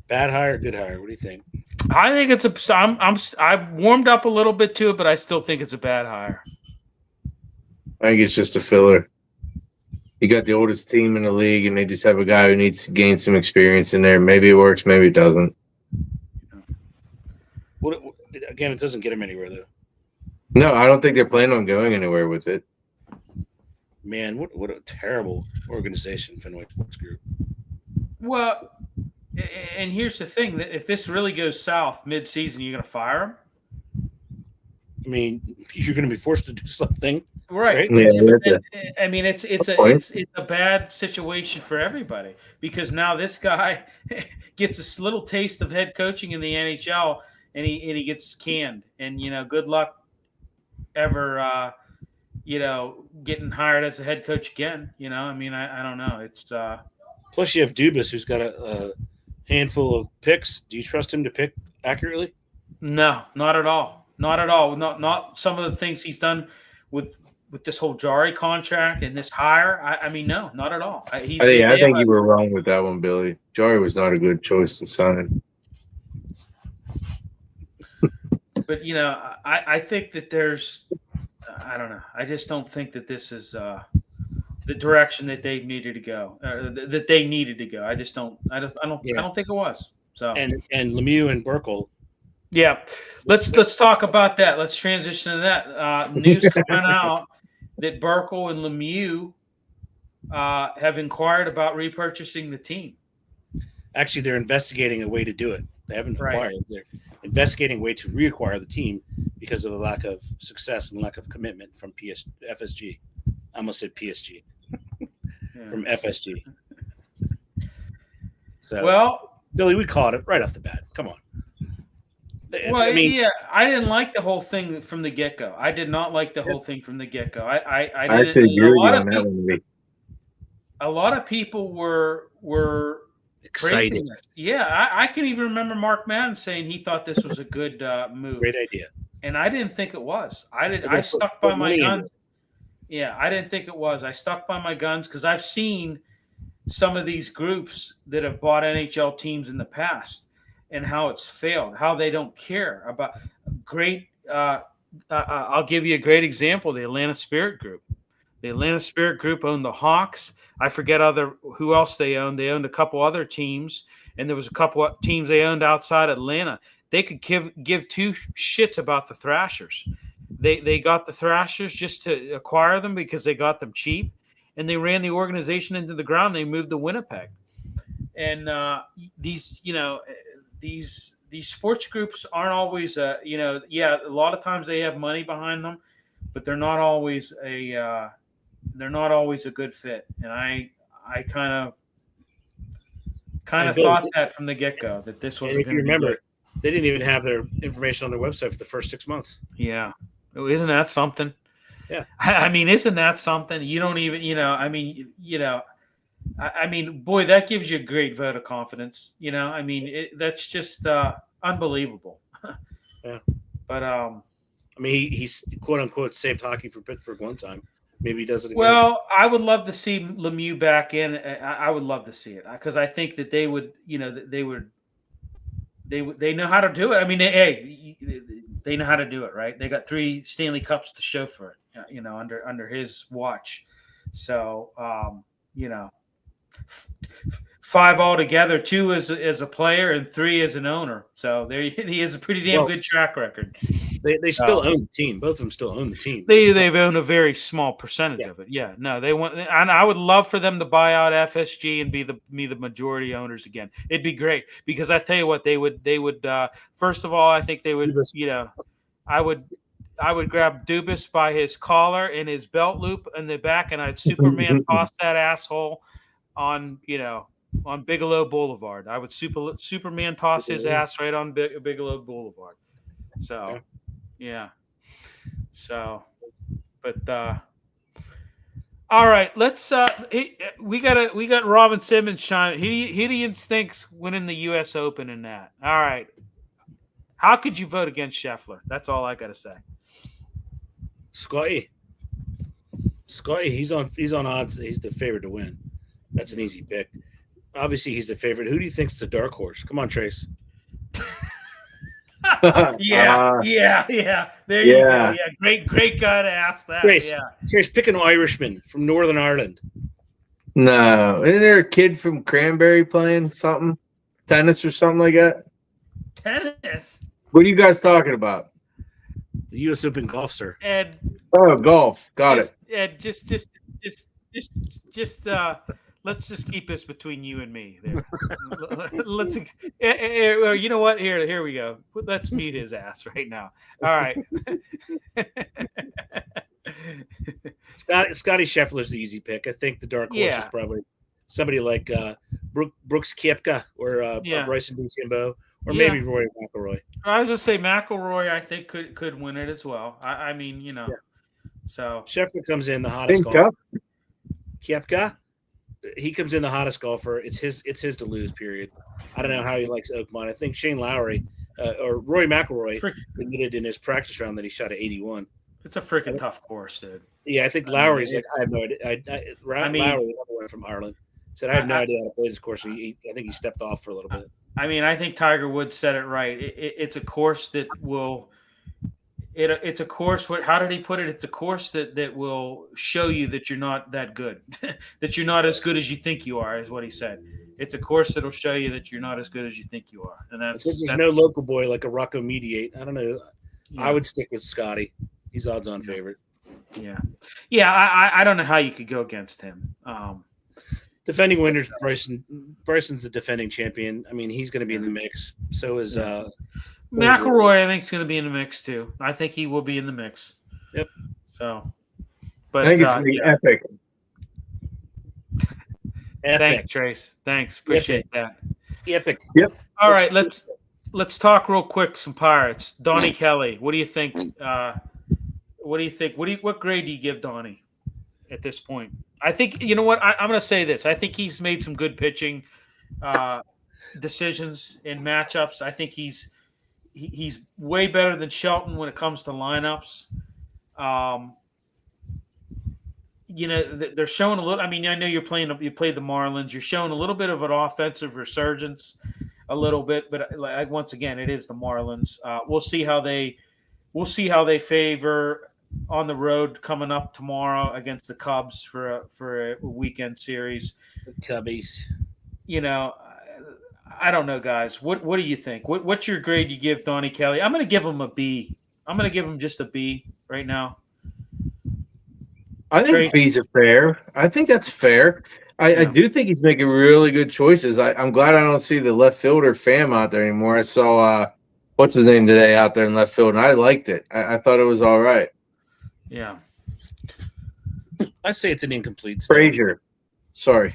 bad hire, good hire. What do you think? I think it's I've warmed up a little bit to it, but I still think it's a bad hire. I think it's just a filler. You got the oldest team in the league, and they just have a guy who needs to gain some experience in there. Maybe it works, maybe it doesn't. Again, it doesn't get him anywhere, though. No, I don't think they're planning on going anywhere with it. Man, what a terrible organization, Fenway Sports Group. Well, and here's the thing: that if this really goes south mid-season, you're going to fire him. I mean, you're going to be forced to do something, right? Yeah, I mean, it's a bad situation for everybody, because now this guy gets a little taste of head coaching in the NHL, and he gets canned. And good luck ever getting hired as a head coach again. I mean, I don't know. It's plus you have Dubas, who's got a handful of picks. Do you trust him to pick accurately? No, not at all. Not at all. Not some of the things he's done with this whole Jari contract and this hire. I mean, no, not at all. I think you were wrong with that one, Billy. Jari was not a good choice to sign. But I think that there's, I don't know. I just don't think that this is the direction that they needed to go. I just don't. I don't think it was. So and Lemieux and Burkle. Yeah, let's talk about that. Let's transition to that. News coming out that Burkle and Lemieux have inquired about repurchasing the team. Actually, they're investigating a way to do it. They haven't acquired. They're investigating a way to reacquire the team because of the lack of success and lack of commitment from FSG. I almost said PSG. From FSG. So, well, Billy, we caught it right off the bat. Come on. Well, I mean, yeah, I didn't like the whole thing from the get-go. I did not like the whole thing from the get-go. I didn't. A lot of people were excited. Yeah, I can even remember Mark Madden saying he thought this was a good move. Great idea. And I didn't think it was. I stuck by my guns. Yeah, I didn't think it was. I stuck by my guns because I've seen some of these groups that have bought NHL teams in the past and how it's failed, how they don't care about great. I'll give you a great example: the Atlanta Spirit Group. The Atlanta Spirit Group owned the Hawks. I forget who else they owned. They owned a couple other teams, and there was a couple of teams they owned outside Atlanta. They could give two shits about the Thrashers. They got the Thrashers just to acquire them because they got them cheap, and they ran the organization into the ground. They moved to Winnipeg, and these sports groups aren't always a lot of times they have money behind them, but they're not always a good fit. And I kind of thought that from the get-go that this was. If you remember, they didn't even have their information on their website for the first 6 months. Yeah, isn't that something? Yeah, I mean, isn't that something? You don't even, boy, that gives you a great vote of confidence. That's just unbelievable. Yeah, but he's quote unquote saved hockey for Pittsburgh one time. Maybe he does it again. Well, I would love to see Lemieux back in. I would love to see it because I think that they would, they know how to do it. I mean, they know how to do it, right? They got 3 Stanley Cups to show for it, under his watch. So, 5 altogether, 2 as a player and 3 as an owner. So there he has a pretty damn good track record. They still own the team. Both of them still own the team. They've owned a very small percentage of it. Yeah, no, they want, and I would love for them to buy out FSG and be the majority owners again. It'd be great because I tell you what, they would. First of all, I think they would. I would grab Dubas by his collar and his belt loop in the back, and I'd Superman toss that asshole on Bigelow Boulevard. I would Superman toss his ass right on Bigelow Boulevard. So, yeah. So, but all right, let's. We got Robin Simmons chime. Hidean stinks winning the U.S. Open in that. All right, how could you vote against Scheffler? That's all I got to say. Scotty, he's on odds. He's the favorite to win. That's an easy pick. Obviously, he's the favorite. Who do you think is the dark horse? Come on, Trace. Yeah. There you go. Yeah, great guy to ask that. Trace, pick an Irishman from Northern Ireland. No, isn't there a kid from Cranberry playing something, tennis or something like that? Tennis. What are you guys talking about? The U.S. Open golf, sir. Ed. Oh, golf. Got it. Ed, just let's just keep this between you and me. There. Let's. You know what? Here we go. Let's mute his ass right now. All right. Scotty Scheffler's the easy pick. I think the dark horse is probably somebody like Brooks Koepka or Bryson DeChambeau or maybe Rory McIlroy. I was going to say McIlroy. I think could win it as well. I mean, So Scheffler comes in the hottest golfer. Koepka. He comes in the hottest golfer. It's his to lose. Period. I don't know how he likes Oakmont. I think Shane Lowry or Rory McIlroy admitted in his practice round that he shot at 81. It's a freaking tough course, dude. Yeah, I think Lowry's like, I have no idea. Lowry, another one from Ireland, said I have no idea how to play this course. I think he stepped off for a little bit. I mean, I think Tiger Woods said it right. It's a course that will. It's a course. How did he put it? It's a course that will show you that you're not that good, that you're not as good as you think you are, is what he said. It's a course that'll show you that you're not as good as you think you are, and that's. Since there's no local boy like a Rocco Mediate, I don't know. Yeah. I would stick with Scotty. He's odds-on favorite. Yeah. I don't know how you could go against him. Defending winners, Bryson's the defending champion. I mean, he's going to be in the mix. So is McIlroy. I think is going to be in the mix too. I think he will be in the mix. Yep. So, but I think it's going to be epic. Thanks, Trace. Thanks, appreciate that. Epic. Yep. All right, let's talk real quick. Some Pirates. Donnie Kelly. What do you think? What do you think? What grade do you give Donnie at this point? I think you know what I'm going to say this. I think he's made some good pitching decisions in matchups. I think he's way better than Shelton when it comes to lineups. They're showing a little. I mean, I know you played the Marlins. You're showing a little bit of an offensive resurgence, a little bit, but once again, it is the Marlins. We'll see how they favor on the road coming up tomorrow against the Cubs for a weekend series. The Cubbies. I don't know, guys. What do you think? What's your grade you give Donnie Kelly? I'm going to give him a B. I'm going to give him just a B right now. I think B's are fair. I think that's fair. I do think he's making really good choices. I'm glad I don't see the left fielder Pham out there anymore. I saw what's his name today out there in left field, and I liked it. I thought it was all right. Yeah. I say it's an incomplete. Frazier. Sorry.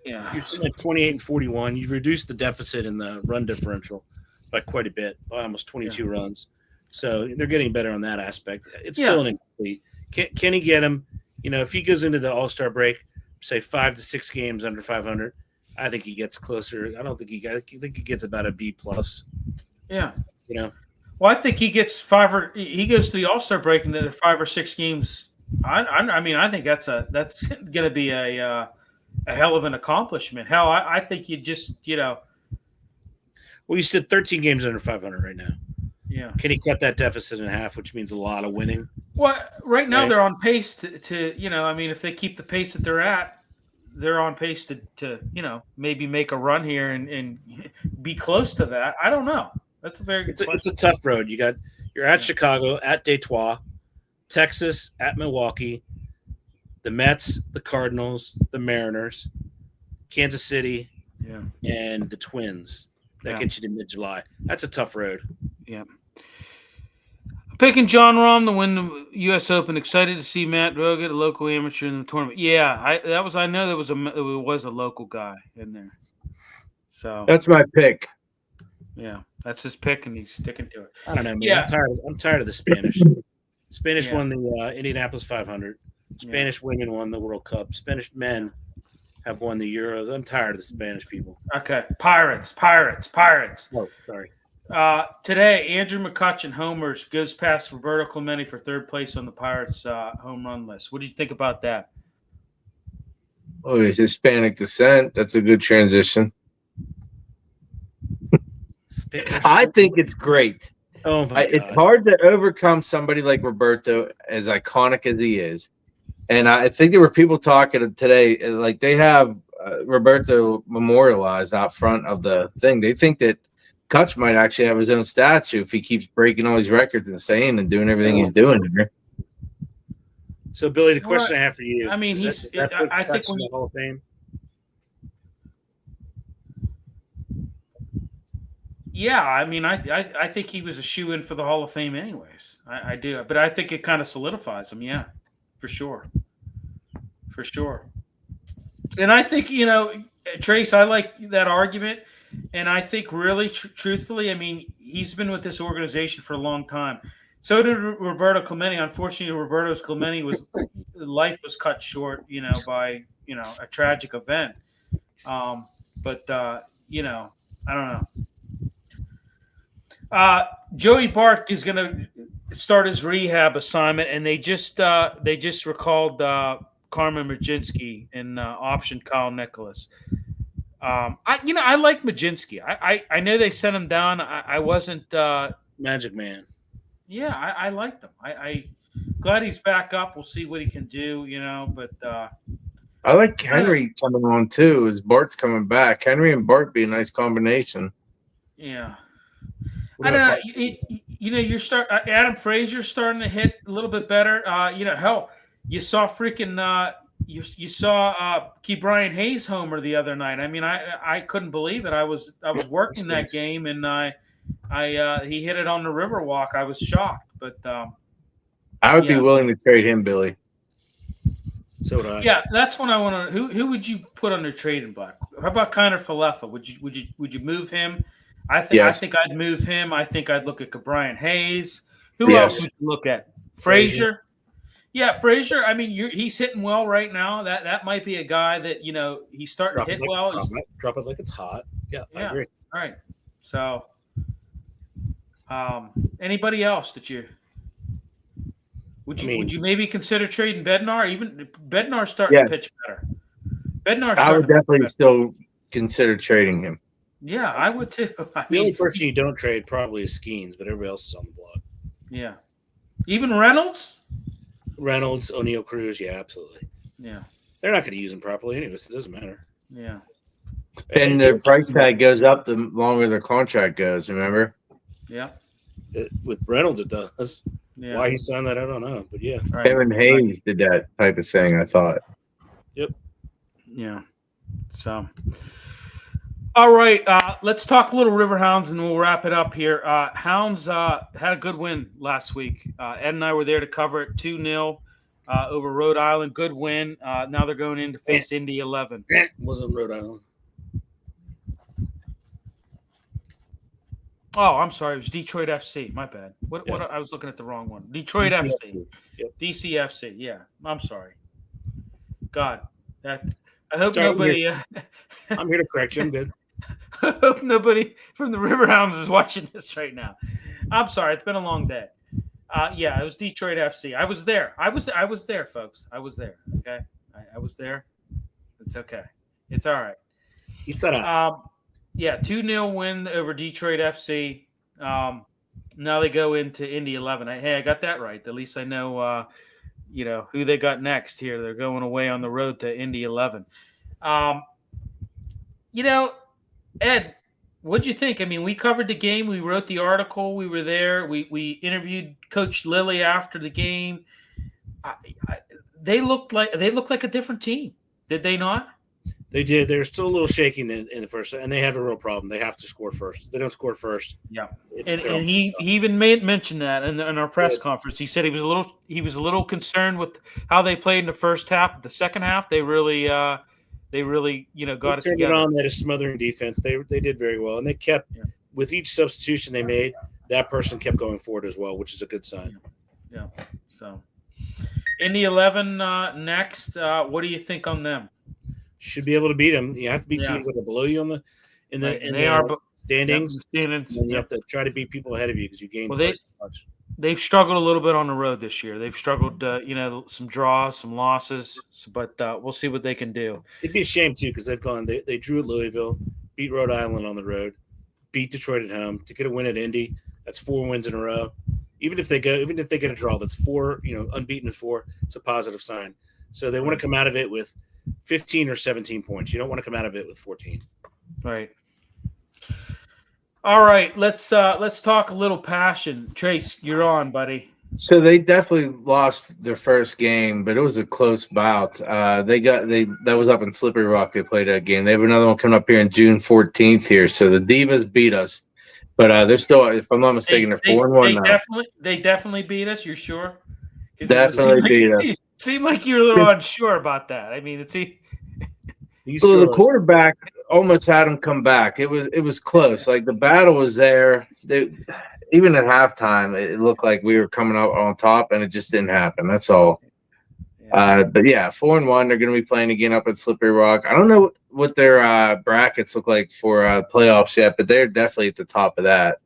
Yeah. You're sitting at 28 and 41. You've reduced the deficit in the run differential by quite a bit, by almost 22 runs. So they're getting better on that aspect. It's still an incomplete. Can he get him? If he goes into the All-Star break, say 5 to 6 games under 500, I think he gets closer. I think he gets about a B plus. Yeah. Well, I think he gets he goes to the All-Star break and then 5 or 6 games I mean, I think that's going to be a hell of an accomplishment. Hell, I think you just Well, you said 13 games under 500 right now. yeah. Can he cut that deficit in half, which means a lot of winning? Well, right now Right. they're on pace to I mean, if they keep the pace that they're at, they're on pace to maybe make a run here and be close to that. I don't know. That's a very good question. It's a tough road. You're at Chicago, at Detroit, Texas, at Milwaukee, the Mets, the Cardinals, the Mariners, Kansas City, Yeah. and the Twins. That gets you to mid-July. That's a tough road. Yeah. Picking John Rahm to win the U.S. Open. Excited to see Matt Roget, a local amateur in the tournament. Yeah, I know there was a local guy in there. So That's my pick. yeah, that's his pick, and he's sticking to it. I don't know, man. Yeah. I'm tired of the Spanish. Spanish won the Indianapolis 500. Spanish women won the World Cup. Spanish men have won the Euros. I'm tired of the Spanish people. Okay, Pirates. Oh, sorry. Today, Andrew McCutchen homers, goes past Roberto Clemente for third place on the Pirates home run list. What do you think about that? Oh, he's Hispanic descent. That's a good transition. I think it's great. Oh my God. It's hard to overcome somebody like Roberto, as iconic as he is. And I think there were people talking today, like they have Roberto memorialized out front of the thing. They think that Kutch might actually have his own statue if he keeps breaking all these records and saying and doing everything he's doing here. So, Billy, the question I have for you: I mean, I think when the Hall of Fame. Yeah, I mean, I think he was a shoe-in for the Hall of Fame anyways. I do. But I think it kind of solidifies him, yeah, for sure. For sure. And I think, Trace, I like that argument. And I think really, truthfully, I mean, he's been with this organization for a long time. So did Roberto Clemente. Unfortunately, Roberto's Clemente life was cut short, by, a tragic event. But I don't know. Joey Bart is going to start his rehab assignment, and they just recalled Carmen Murzinski and optioned Kyle Nicholas. I like Murzinski. I know they sent him down. I wasn't Magic Man. Yeah, I liked him. I glad he's back up. We'll see what he can do. But I like Henry coming on too. As Bart's coming back, Henry and Bart be a nice combination. Yeah. I don't know. You're Adam Frazier's starting to hit a little bit better. Hell, you saw freaking you saw Key Brian Hayes homer the other night. I mean, I couldn't believe it. I was working that game, and he hit it on the Riverwalk. I was shocked, but I would be willing to trade him, Billy. So would I. Yeah, that's what I want to. Who would you put on your trading block? How about Kiner Falefa? Would you move him? I think I'd move him. I think I'd look at Brian Hayes. Who else would you look at? Frazier. Yeah, Frazier. I mean, he's hitting well right now. That might be a guy that he's starting to hit well. Drop it like it's hot. Yeah, I agree. All right. So, anybody else that you would you maybe consider trading Bednar? Even Bednar's starting to pitch better. I would definitely still consider trading him. Yeah, I would too. The only person you don't trade probably is Skeens, but everybody else is on the block. Yeah. Even Reynolds, O'Neal Cruz, yeah, absolutely. Yeah. They're not going to use him properly anyways. It doesn't matter. Yeah. And the price tag goes up the longer their contract goes, remember? Yeah. With Reynolds, it does. Yeah. Why he signed that, I don't know. But yeah. Kevin Hayes did that type of thing, I thought. Yep. Yeah. So. All right, let's talk a little Riverhounds, and we'll wrap it up here. Hounds had a good win last week. Ed and I were there to cover it 2-0 over Rhode Island. Good win. Now they're going in to face Indy 11. Wasn't Rhode Island. Oh, I'm sorry. It was Detroit FC. My bad. What? I was looking at the wrong one. Detroit FC. Yep. DCFC. Yeah, I'm sorry. God, I hope nobody. I'm here to correct you. I'm good. I hope nobody from the Riverhounds is watching this right now. I'm sorry. It's been a long day. Yeah, it was Detroit FC. I was there. I was there, folks. I was there. Okay, I was there. It's okay. It's all right. It's all right. Yeah, 2-0 win over Detroit FC. Now they go into Indy 11. Hey, I got that right. At least I know, who they got next here. They're going away on the road to Indy 11. Ed, what'd you think? I mean, we covered the game. We wrote the article. We were there. We interviewed Coach Lilly after the game. They looked like a different team. Did they not? They did. They're still a little shaky in the first, and they have a real problem. They have to score first. If they don't score first, yeah. And he even mentioned that in our press conference. He said he was a little concerned with how they played in the first half. The second half, they really got it turned together. it on. They had a smothering defense. They did very well, and they kept with each substitution they made. That person kept going forward as well, which is a good sign. Yeah. So, Indy 11 next. What do you think on them? Should be able to beat them. You have to beat teams that are below you in the standings. And you have to try to beat people ahead of you because you gain. Well, they've struggled a little bit on the road this year. They've struggled, some draws, some losses, but we'll see what they can do. It'd be a shame too because they've gone. They drew at Louisville, beat Rhode Island on the road, beat Detroit at home to get a win at Indy. That's 4 wins in a row. Even if they get a draw, that's 4. Unbeaten at 4. It's a positive sign. So they want to come out of it with 15 or 17 points. You don't want to come out of it with 14. Right. All right. Let's talk a little passion. Trace, you're on, buddy. So they definitely lost their first game, but it was a close bout. That was up in Slippery Rock. They played that game. They have another one coming up here on June 14th here. So the Divas beat us, but they're still, if I'm not mistaken, they're 4-1 now. They definitely beat us. You're sure? Definitely beat us. Seemed like you were a little unsure about that. I mean, So the quarterback almost had him come back. It was close. Like the battle was there. Even at halftime, it looked like we were coming out on top, and it just didn't happen. That's all. Yeah. But yeah, 4-1. They're going to be playing again up at Slippery Rock. I don't know what their brackets look like for playoffs yet, but they're definitely at the top of that.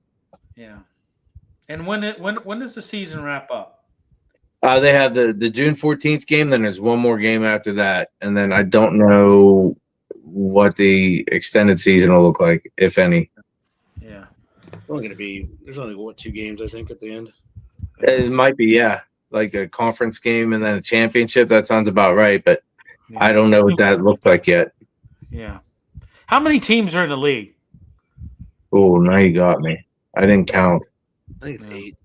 Yeah. And when does the season wrap up? They have the June 14th game. Then there's one more game after that, and then I don't know what the extended season will look like, if any. Yeah, it's only going to be. There's only 2 games I think at the end. It might be, like a conference game and then a championship. That sounds about right, but I don't know what that looks like yet. Yeah. How many teams are in the league? Oh, now you got me. I didn't count. I think it's 8.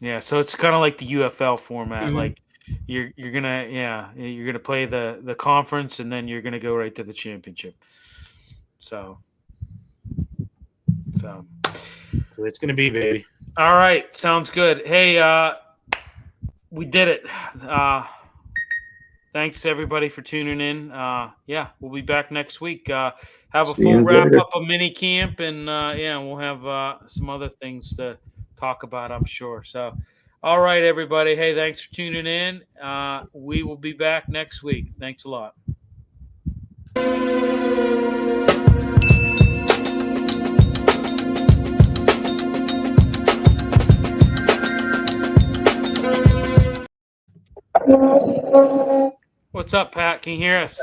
Yeah, so it's kind of like the UFL format. Mm-hmm. Like you're gonna play the conference and then you're gonna go right to the championship. So it's gonna be, baby. All right, sounds good. Hey, we did it. Thanks everybody for tuning in. We'll be back next week. Have a full wrap up of mini camp, and we'll have some other things to talk about, I'm sure. So, all right, everybody. Hey, thanks for tuning in. We will be back next week. Thanks a lot. What's up, Pat? Can you hear us?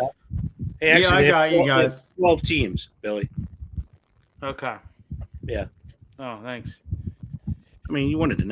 Hey, actually, I got you guys. 12 teams, Billy. Okay. Yeah. Oh, thanks. I mean, you wanted to know.